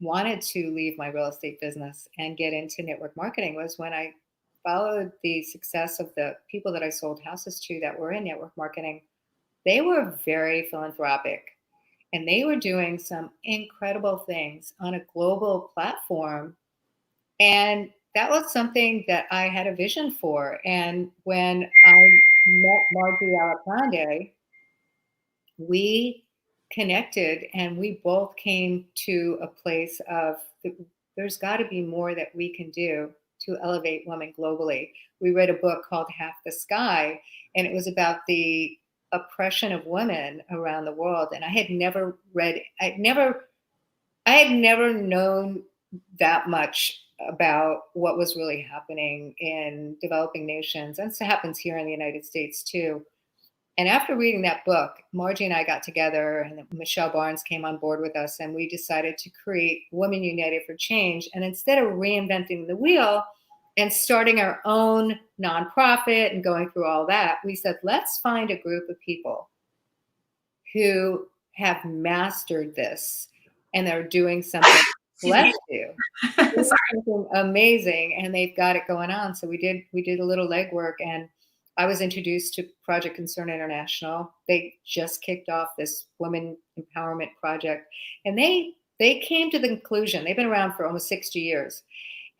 wanted to leave my real estate business and get into network marketing was when I followed the success of the people that I sold houses to that were in network marketing. They were very philanthropic and they were doing some incredible things on a global platform. And that was something that I had a vision for. And when I met Margie Alapande, we connected and we both came to a place of there's got to be more that we can do to elevate women globally. We read a book called Half the Sky, and it was about the oppression of women around the world. And I had never known that much about what was really happening in developing nations. And it happens here in the United States too. And after reading that book, Margie and I got together, and Michelle Barnes came on board with us, and we decided to create Women United for Change. And instead of reinventing the wheel and starting our own nonprofit and going through all that, we said, let's find a group of people who have mastered this and they're doing something, bless you, something amazing, and they've got it going on. So we did a little legwork, and I was introduced to Project Concern International. They just kicked off this women empowerment project, and they came to the conclusion, they've been around for almost 60 years,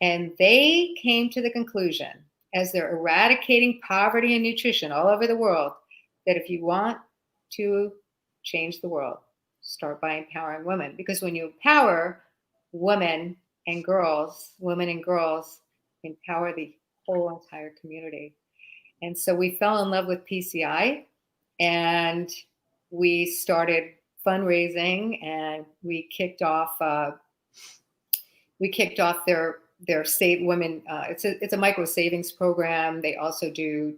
and they came to the conclusion, as they're eradicating poverty and nutrition all over the world, that if you want to change the world, start by empowering women. Because when you empower women and girls empower the whole entire community. And so we fell in love with PCI, and we started fundraising, and we kicked off their Save Women. It's a micro savings program. They also do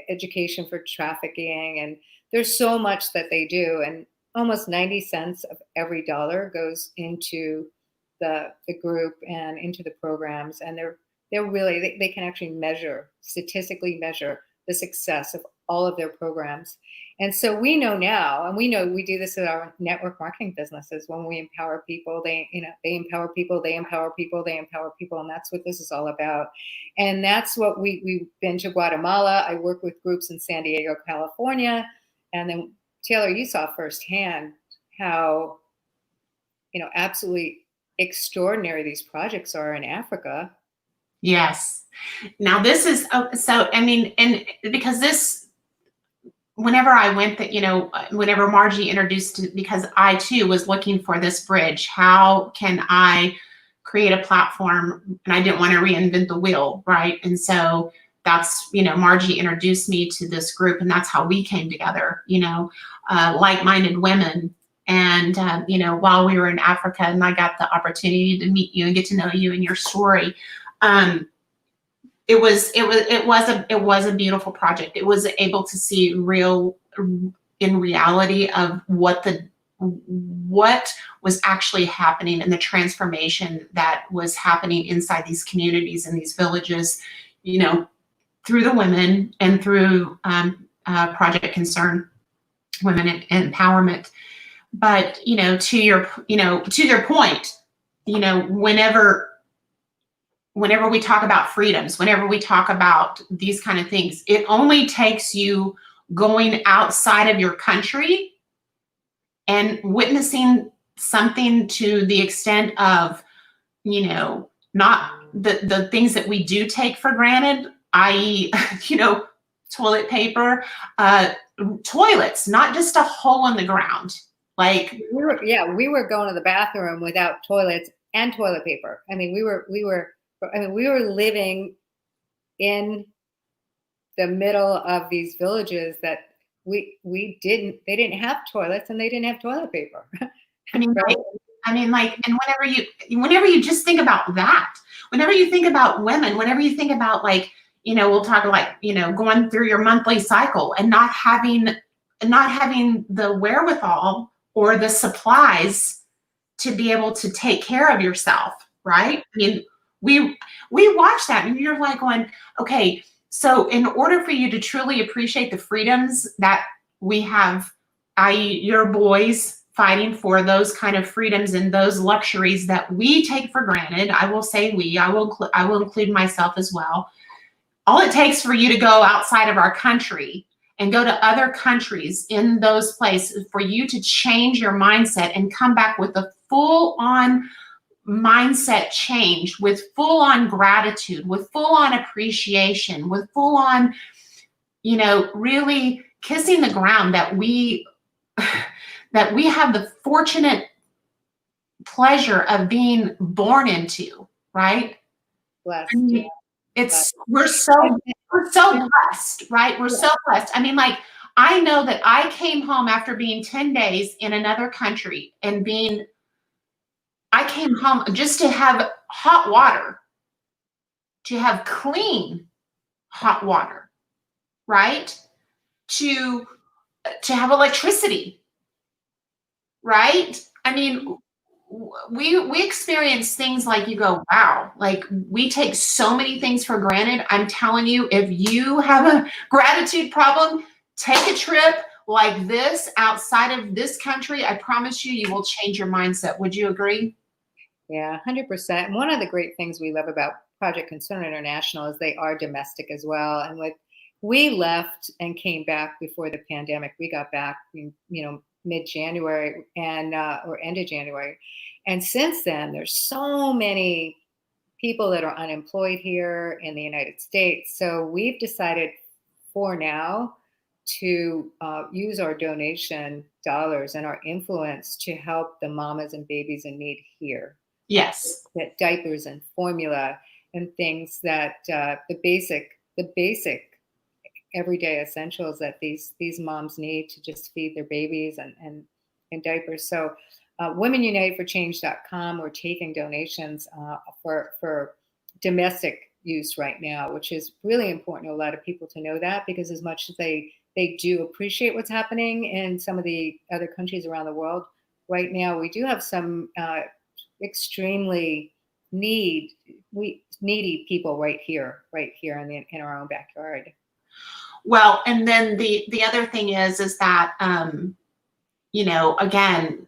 education for trafficking, and there's so much that they do. And almost 90 cents of every dollar goes into the group and into the programs. And they're really, they can actually statistically measure the success of all of their programs. And so we know now, and we know we do this at our network marketing businesses. When we empower people, they empower people, they empower people, they empower people. And that's what this is all about. And that's what we've been to Guatemala. I work with groups in San Diego, California. And then Taylor, you saw firsthand how, absolutely extraordinary these projects are in Africa. Yes. Now this is, and because this, whenever I went whenever Margie introduced it, because I too was looking for this bridge, how can I create a platform? And I didn't want to reinvent the wheel, right? And so that's, Margie introduced me to this group, and that's how we came together, like-minded women. And, you know, while we were in Africa and I got the opportunity to meet you and get to know you and your story, it was a beautiful project. It was able to see in reality of what was actually happening and the transformation that was happening inside these communities and these villages, you know, through the women and through Project Concern, Women Empowerment. But, you know, to your point, you know, whenever we talk about freedoms, whenever we talk about these kind of things, it only takes you going outside of your country and witnessing something to the extent of, you know, not the things that we do take for granted, i.e., you know, toilet paper, toilets, not just a hole in the ground. Like we were going to the bathroom without toilets and toilet paper. I mean, we were living in the middle of these villages that they didn't have toilets and they didn't have toilet paper. I mean, right? And whenever you just think about that, whenever you think about women, whenever you think about, like, you know, we'll talk like, you know, going through your monthly cycle and not having the wherewithal or the supplies to be able to take care of yourself, right? I mean, we watch that and you're like going, okay, so in order for you to truly appreciate the freedoms that we have, i.e. your boys fighting for those kind of freedoms and those luxuries that we take for granted, I will say I will include myself as well. All it takes for you to go outside of our country and go to other countries in those places for you to change your mindset and come back with a full-on mindset change, with full-on gratitude, with full-on appreciation, with full-on, you know, really kissing the ground that we have the fortunate pleasure of being born into, right? Blessed. I mean, we're so blessed, right? We're so blessed. I mean, like, I know that I came home after being 10 days in another country and I came home just to have hot water, to have clean hot water, right? To have electricity, right? I mean, we experience things like you go, wow, like we take so many things for granted. I'm telling you, if you have a gratitude problem, take a trip like this outside of this country. I promise you will change your mindset. Would you agree? Yeah, 100%. And one of the great things we love about Project Concern International is they are domestic as well. And we left and came back before the pandemic. We got back, you know, mid-January and or end of January. And since then, there's so many people that are unemployed here in the United States. So we've decided for now to use our donation dollars and our influence to help the mamas and babies in need here. Yes. That diapers and formula and things that the basic everyday essentials that these moms need to just feed their babies and diapers. So WomenUnitedForChange.com, we're taking donations for domestic use right now, which is really important to a lot of people to know that, because as much as they do appreciate what's happening in some of the other countries around the world, right now we do have some extremely needy people right here in our own backyard. Well, and then the other thing is that you know, again,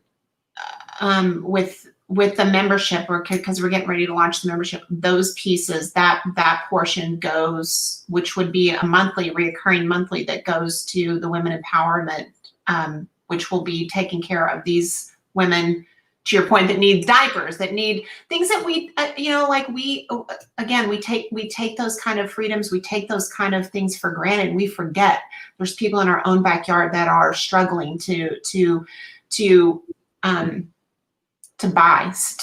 with the membership, or because we're getting ready to launch the membership, those pieces, that portion goes, which would be a reoccurring monthly that goes to the women empowerment, which will be taking care of these women, to your point, that need diapers, that need things that we, you know, like we take those kind of freedoms, we take those kind of things for granted. We forget there's people in our own backyard that are struggling to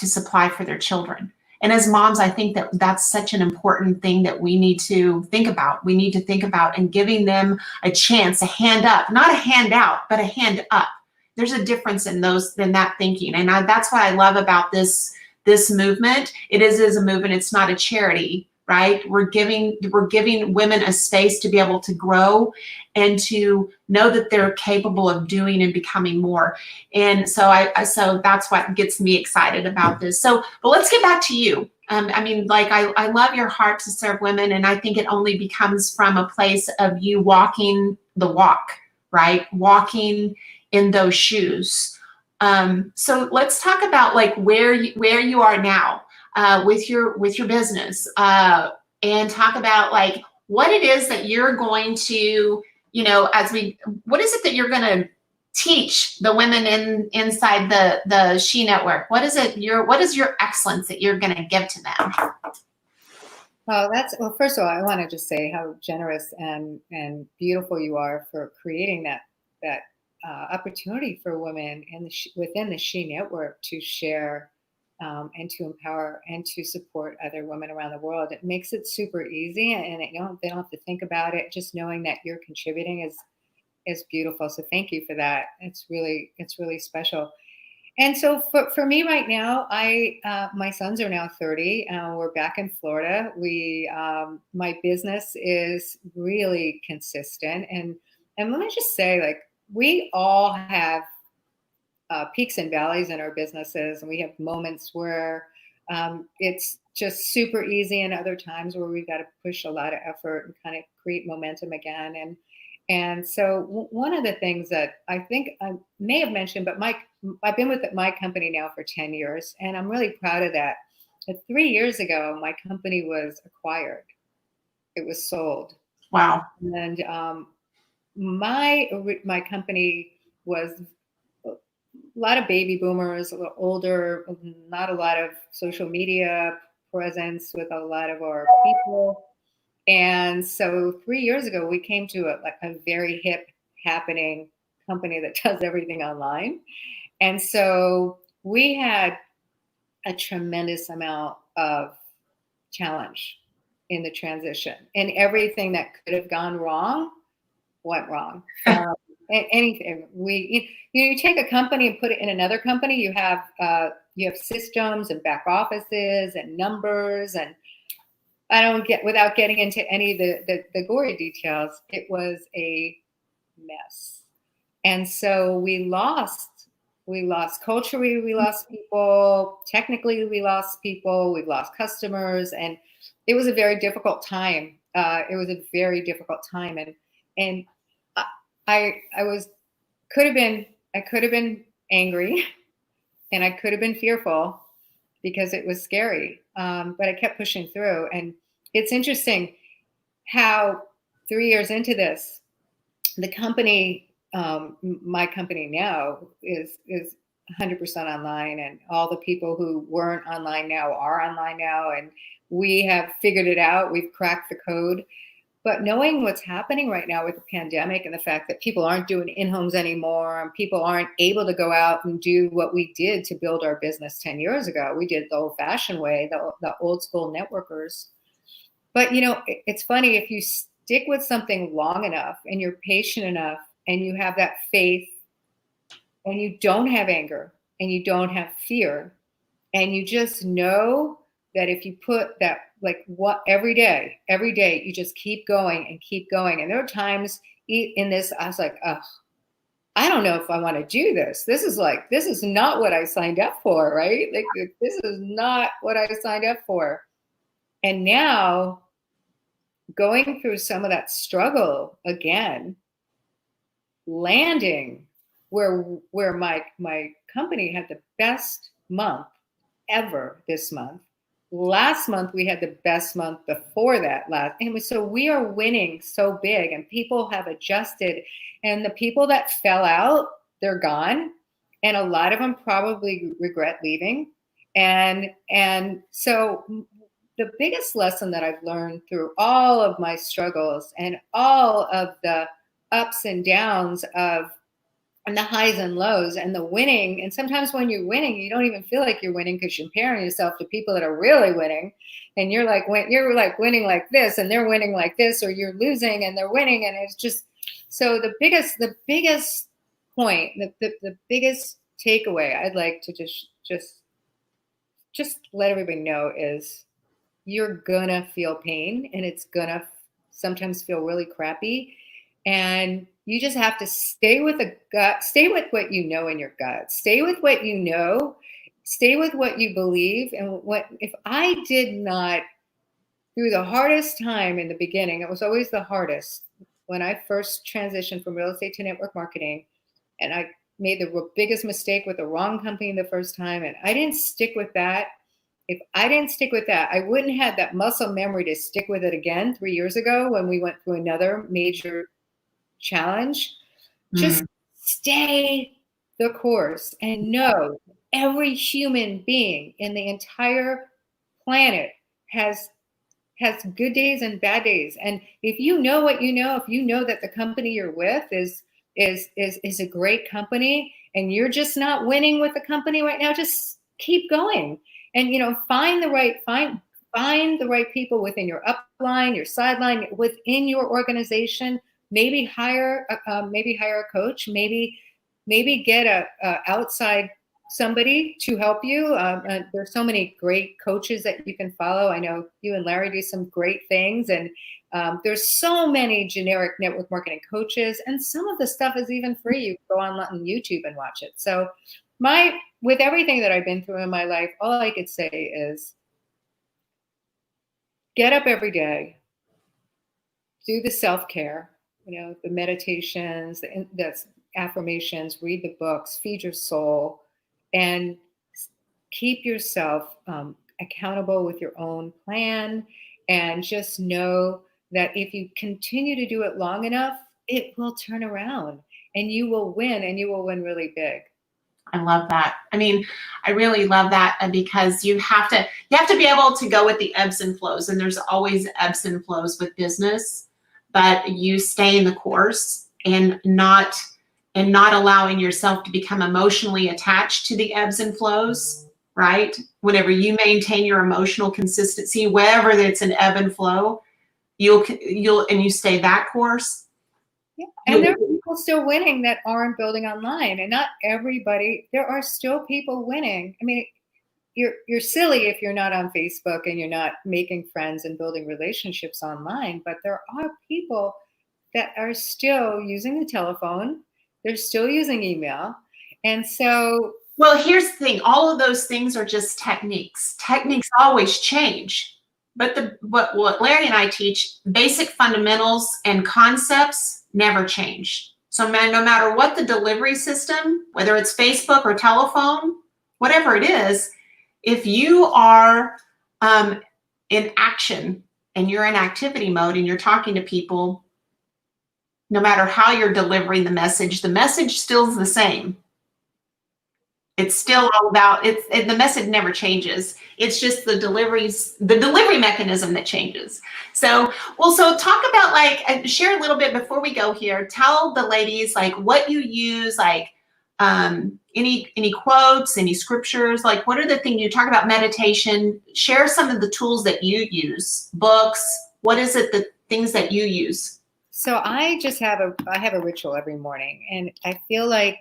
supply for their children. And as moms, I think that that's such an important thing that we need to think about. We need to think about and giving them a chance, a hand up, not a hand out, but a hand up. there's a difference in that thinking. And that's what I love about this movement. It is a movement. It's not a charity, right? We're giving women a space to be able to grow and to know that they're capable of doing and becoming more. And so so that's what gets me excited about this. So, but let's get back to you. I mean, like, I love your heart to serve women, and I think it only becomes from a place of you walking the walk, right? Walking in those shoes. So let's talk about like where you are now with your business, and talk about like what it is that you're going to, what is it that you're going to teach the women inside the She Network? What is your excellence that you're going to give to them? Well, first of all, I want to just say how generous and beautiful you are for creating that opportunity for women within the She Network to share and to empower and to support other women around the world. It makes it super easy, and they don't have to think about it. Just knowing that you're contributing is beautiful. So thank you for that. It's really special. And so for me right now, my sons are now 30. We're back in Florida. My business is really consistent, and let me just say, like, we all have peaks and valleys in our businesses, and we have moments where it's just super easy, and other times where we've got to push a lot of effort and kind of create momentum again. And so one of the things that I think I may have mentioned, but I've been with my company now for 10 years, and I'm really proud of that. But 3 years ago, my company was acquired. It was sold. Wow. And my company was a lot of baby boomers, a little older, not a lot of social media presence with a lot of our people. And so 3 years ago, we came to a very hip, happening company that does everything online. And so we had a tremendous amount of challenge in the transition, and everything that could have gone wrong went wrong. Anything. You take a company and put it in another company. You have systems and back offices and numbers, and without getting into any of the gory details, it was a mess. And so we lost culturally, we lost people, technically we lost people, we've lost customers, and it was a very difficult time. And I could have been angry, and I could have been fearful because it was scary. But I kept pushing through. And it's interesting how 3 years into this, the company, my company now is 100% online, and all the people who weren't online now are online now. And we have figured it out. We've cracked the code. But knowing what's happening right now with the pandemic, and the fact that people aren't doing in-homes anymore, and people aren't able to go out and do what we did to build our business 10 years ago. We did the old-fashioned way, the old school networkers. But it's funny, if you stick with something long enough and you're patient enough and you have that faith and you don't have anger and you don't have fear, and you just know that if you put that, every day, you just keep going and keep going. And there are times in this, I was like, oh, I don't know if I want to do this. This is not what I signed up for, right? Like, this is not what I signed up for. And now, going through some of that struggle again, landing where my company had the best month ever this month. Last month we had the best month before that and so we are winning so big, and people have adjusted, and the people that fell out, they're gone, and a lot of them probably regret leaving. And so the biggest lesson that I've learned through all of my struggles and all of the ups and downs and the highs and lows and the winning. And sometimes when you're winning, you don't even feel like you're winning, because you're comparing yourself to people that are really winning. And you're like winning like this, and they're winning like this, or you're losing and they're winning. And it's just, so the biggest point, the biggest takeaway I'd like to just let everybody know is you're gonna feel pain, and it's gonna sometimes feel really crappy. And you just have to stay with the gut, stay with what you know in your gut, stay with what you know, stay with what you believe. And what if I did not, through the hardest time in the beginning, it was always the hardest when I first transitioned from real estate to network marketing, and I made the biggest mistake with the wrong company the first time, and I didn't stick with that. If I didn't stick with that, I wouldn't have that muscle memory to stick with it again 3 years ago when we went through another major challenge. Just stay the course and know every human being in the entire planet has good days and bad days. And if you know what you know, if you know that the company you're with is a great company, and you're just not winning with the company right now, just keep going. And find the right people within your upline, your sideline, within your organization. Maybe hire a coach. Maybe get a outside somebody to help you. There's so many great coaches that you can follow. I know you and Larry do some great things, and there's so many generic network marketing coaches, and some of the stuff is even free. You can go on YouTube and watch it. So with everything that I've been through in my life, all I could say is get up every day, do the self-care, the meditations, the affirmations, read the books, feed your soul, and keep yourself accountable with your own plan. And just know that if you continue to do it long enough, it will turn around, and you will win, and you will win really big. I love that. I mean, I really love that, because you have to be able to go with the ebbs and flows, and there's always ebbs and flows with business, but you stay in the course and not allowing yourself to become emotionally attached to the ebbs and flows, right? Whenever you maintain your emotional consistency, wherever it's an ebb and flow, you'll and you stay that course. Yeah. And there are people still winning that aren't building online, and not everybody. There are still people winning. I mean, you're silly if you're not on Facebook and you're not making friends and building relationships online. But there are people that are still using the telephone. They're still using email, and so. Well, here's the thing. All of those things are just techniques. Techniques always change. But what Larry and I teach, basic fundamentals and concepts never change. So no matter what the delivery system, whether it's Facebook or telephone, whatever it is, if you are in action and you're in activity mode and you're talking to people, no matter how you're delivering the message still is the same. It's still all about the message never changes. It's just the delivery mechanism that changes. So talk about share a little bit before we go here. Tell the ladies what you use, any quotes, any scriptures, what are the things you talk about? Meditation. Share some of the tools that you use, books. What is it, the things that you use? So I have a ritual every morning, and I feel like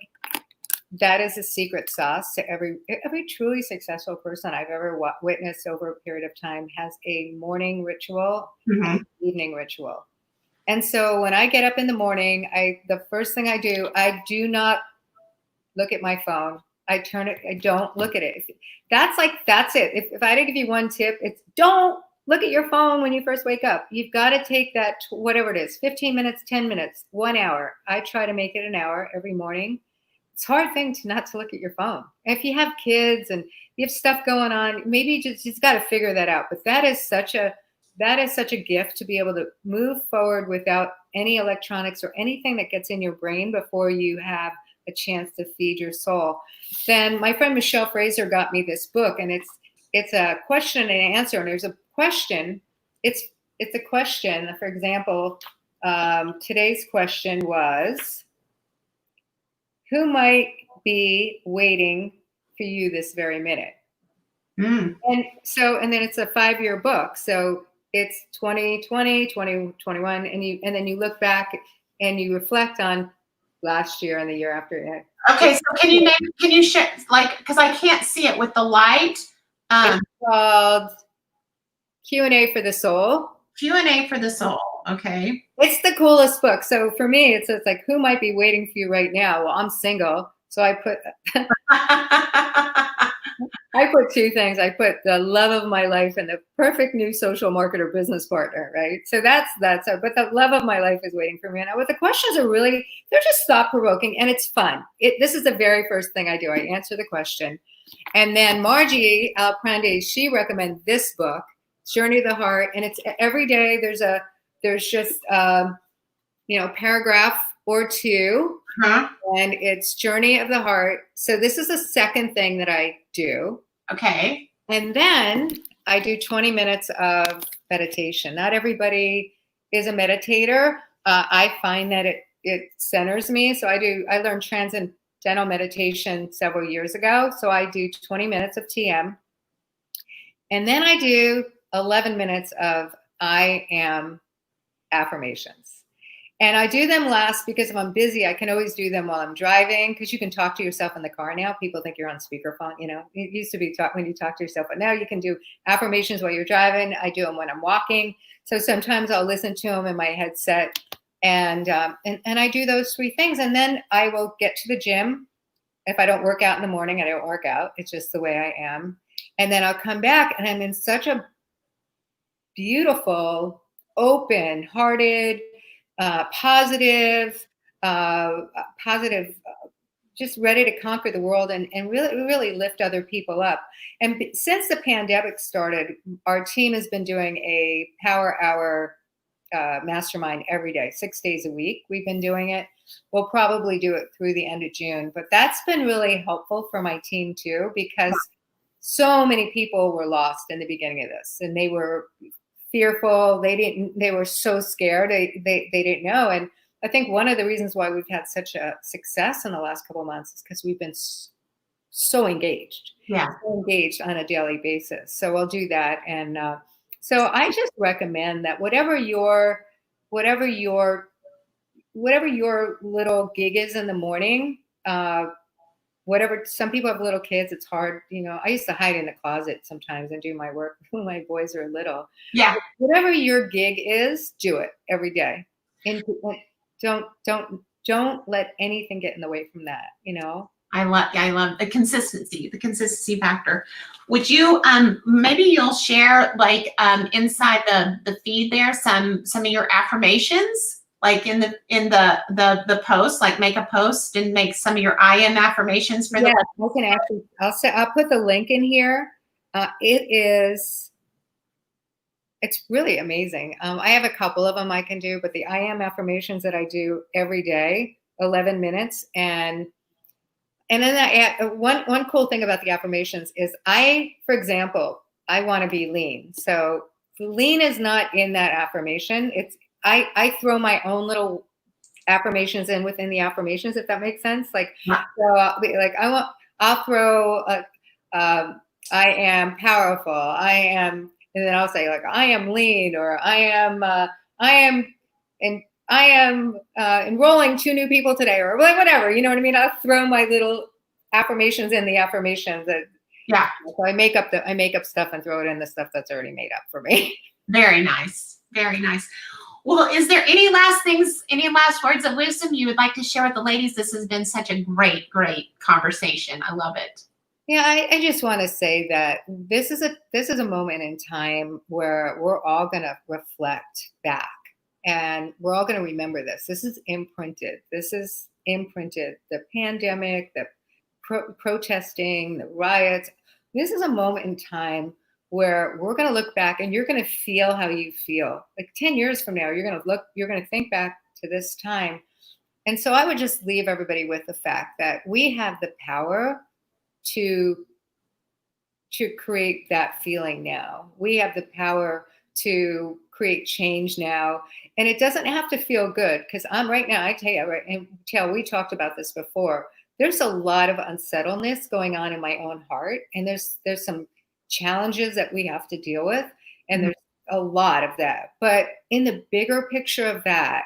that is a secret sauce to every truly successful person I've ever witnessed over a period of time has a morning ritual, and evening ritual. And so when I get up in the morning, the first thing I do not look at my phone. I don't look at it. That's it. If I had to give you one tip, it's don't look at your phone when you first wake up. You've got to take that, whatever it is, 15 minutes, 10 minutes, 1 hour. I try to make it an hour every morning. It's a hard thing not to look at your phone. If you have kids and you have stuff going on, maybe you just got to figure that out. But that is such a gift to be able to move forward without any electronics or anything that gets in your brain before you have a chance to feed your soul. Then my friend Michelle Fraser got me this book, and it's a question and answer. And there's a question. It's a question. For example, today's question was, who might be waiting for you this very minute? And then it's a 5-year book. So it's 2020, 2021, and then you look back and you reflect on last year and the year after. Okay, so can you share, like, because I can't see it with the light. It's called Q&A for the Soul. Q&A for the Soul. Okay. It's the coolest book. So for me, it's like, who might be waiting for you right now? Well, I'm single. So I put two things. I put the love of my life and the perfect new social marketer business partner, right? So that's it. But the love of my life is waiting for me. And the questions are really, they're just thought provoking and it's fun. This is the very first thing I do. I answer the question. And then Margie Alprandi, she recommended this book, Journey of the Heart. And it's every day there's just paragraph or two, and it's Journey of the Heart. So this is the second thing that I do. Okay. And then I do 20 minutes of meditation. Not everybody is a meditator. I find that it centers me. So I learned transcendental meditation several years ago. So I do 20 minutes of TM. And then I do 11 minutes of I am affirmations. And I do them last because if I'm busy, I can always do them while I'm driving, because you can talk to yourself in the car now. People think you're on speakerphone. It used to be when you talk to yourself, but now you can do affirmations while you're driving. I do them when I'm walking. So sometimes I'll listen to them in my headset, and I do those 3 things. And then I will get to the gym. If I don't work out in the morning, I don't work out. It's just the way I am. And then I'll come back and I'm in such a beautiful, open-hearted, positive, just ready to conquer the world and really lift other people up. And since the pandemic started, our team has been doing a power hour mastermind every day, 6 days a week. We've been doing it. We'll probably do it through the end of June, but that's been really helpful for my team too, because so many people were lost in the beginning of this, and they were fearful. They were so scared. They didn't know. And I think one of the reasons why we've had such a success in the last couple of months is because we've been so engaged. Yeah. So engaged on a daily basis. So I'll do that. And so I just recommend that whatever your little gig is in the morning, whatever, some people have little kids, it's hard. I used to hide in the closet sometimes and do my work when my boys are little. Yeah. But whatever your gig is, do it every day. And don't let anything get in the way from that, I love the consistency factor. Would you maybe you'll share like inside the feed there some of your affirmations, like in the post, like make a post and make some of your I am affirmations for I can actually, I'll put the link in here. It's really amazing. I have a couple of them I can do, but the I am affirmations that I do every day, 11 minutes. And then one cool thing about the affirmations is for example, I want to be lean. So lean is not in that affirmation. I throw my own little affirmations in within the affirmations, if that makes sense. Like, so I'll throw I am powerful. And then I'll say like, I am lean, or I am enrolling 2 new people today, or whatever, you know what I mean? I'll throw my little affirmations in the affirmations so I make up stuff and throw it in the stuff that's already made up for me. Very nice. Very nice. Well, is there any last words of wisdom you would like to share with the ladies? This has been such a great conversation. I love it. Yeah, I just want to say that this is a moment in time where we're all going to reflect back, and we're all going to remember this. This is imprinted. The pandemic, the protesting, the riots. This is a moment in time where we're going to look back and you're going to feel how you feel. Like 10 years from now, you're going to think back to this time. And so I would just leave everybody with the fact that we have the power to create that feeling now. We have the power to create change now. And it doesn't have to feel good, because right now, I tell you, right, and Tail, we talked about this before, there's a lot of unsettledness going on in my own heart. And there's some challenges that we have to deal with. And there's a lot of that. But in the bigger picture of that,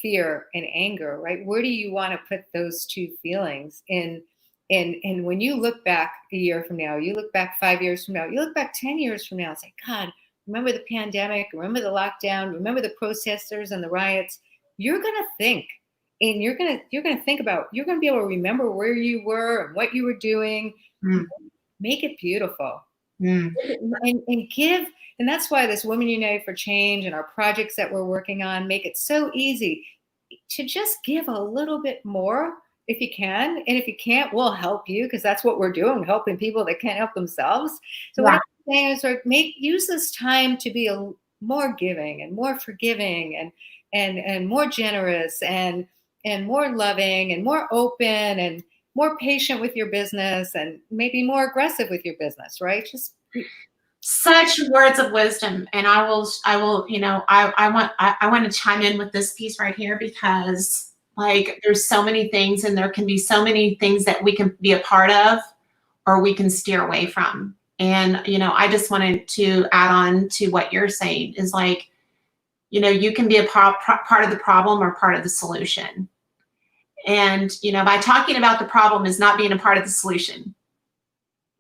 fear and anger, right? Where do you want to put those two feelings in? And when you look back a year from now, you look back 5 years from now, you look back 10 years from now, and say, God, remember the pandemic, remember the lockdown, remember the protesters and the riots. You're going to think, and you're going to think about, you're going to be able to remember where you were and what you were doing. Mm. Make it beautiful. Mm. And give, and that's why this Women United for Change and our projects that we're working on make it so easy to just give a little bit more if you can. And if you can't, we'll help you, because that's what we're doing, helping people that can't help themselves. So what I'm saying is, like, use this time to be more giving and more forgiving and more generous and more loving and more open and more patient with your business and maybe more aggressive with your business, right? Just such words of wisdom. And I will, I want to chime in with this piece right here, because like there's so many things, and there can be so many things that we can be a part of or we can steer away from. And, I just wanted to add on to what you're saying is like, you can be a part of the problem or part of the solution. And, by talking about the problem is not being a part of the solution.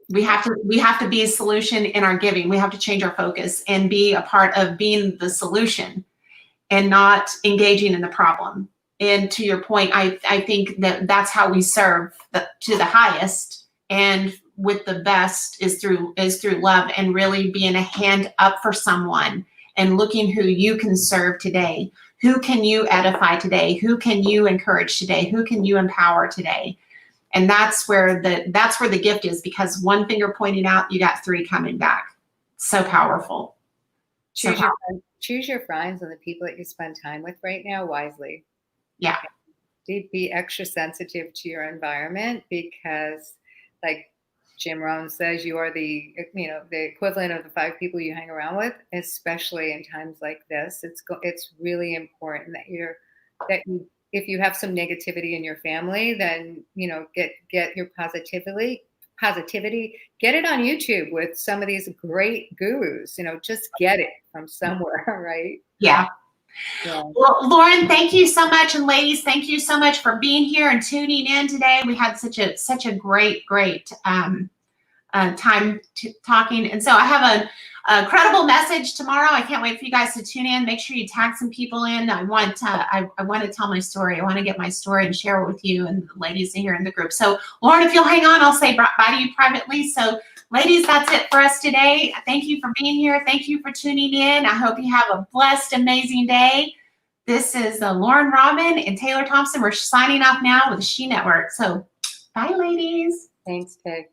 We have to be a solution in our giving. We have to change our focus and be a part of being the solution and not engaging in the problem. And to your point, I think that that's how we serve to the highest and with the best is through love, and really being a hand up for someone and looking who you can serve today. Who can you edify today? Who can you encourage today? Who can you empower today? And that's where the gift is, because one finger pointing out, you got three coming back. So powerful. Choose your friends and the people that you spend time with right now wisely. Yeah. Be extra sensitive to your environment, because like Jim Rohn says, you are the equivalent of the 5 people you hang around with, especially in times like this. It's really important that if you have some negativity in your family, then, get your positivity, get it on YouTube with some of these great gurus, just get it from somewhere, right? Yeah. Well, Loren, thank you so much. And ladies, thank you so much for being here and tuning in today. We had such a great time talking. And so I have a credible message tomorrow. I can't wait for you guys to tune in. Make sure you tag some people in. I want to tell my story. I want to get my story and share it with you and the ladies here in the group. So Loren, if you'll hang on, I'll say bye to you privately. So ladies, that's it for us today. Thank you for being here. Thank you for tuning in. I hope you have a blessed, amazing day. This is Loren Robin and Taylor Thompson. We're signing off now with the She Network. So bye, ladies. Thanks, Peg.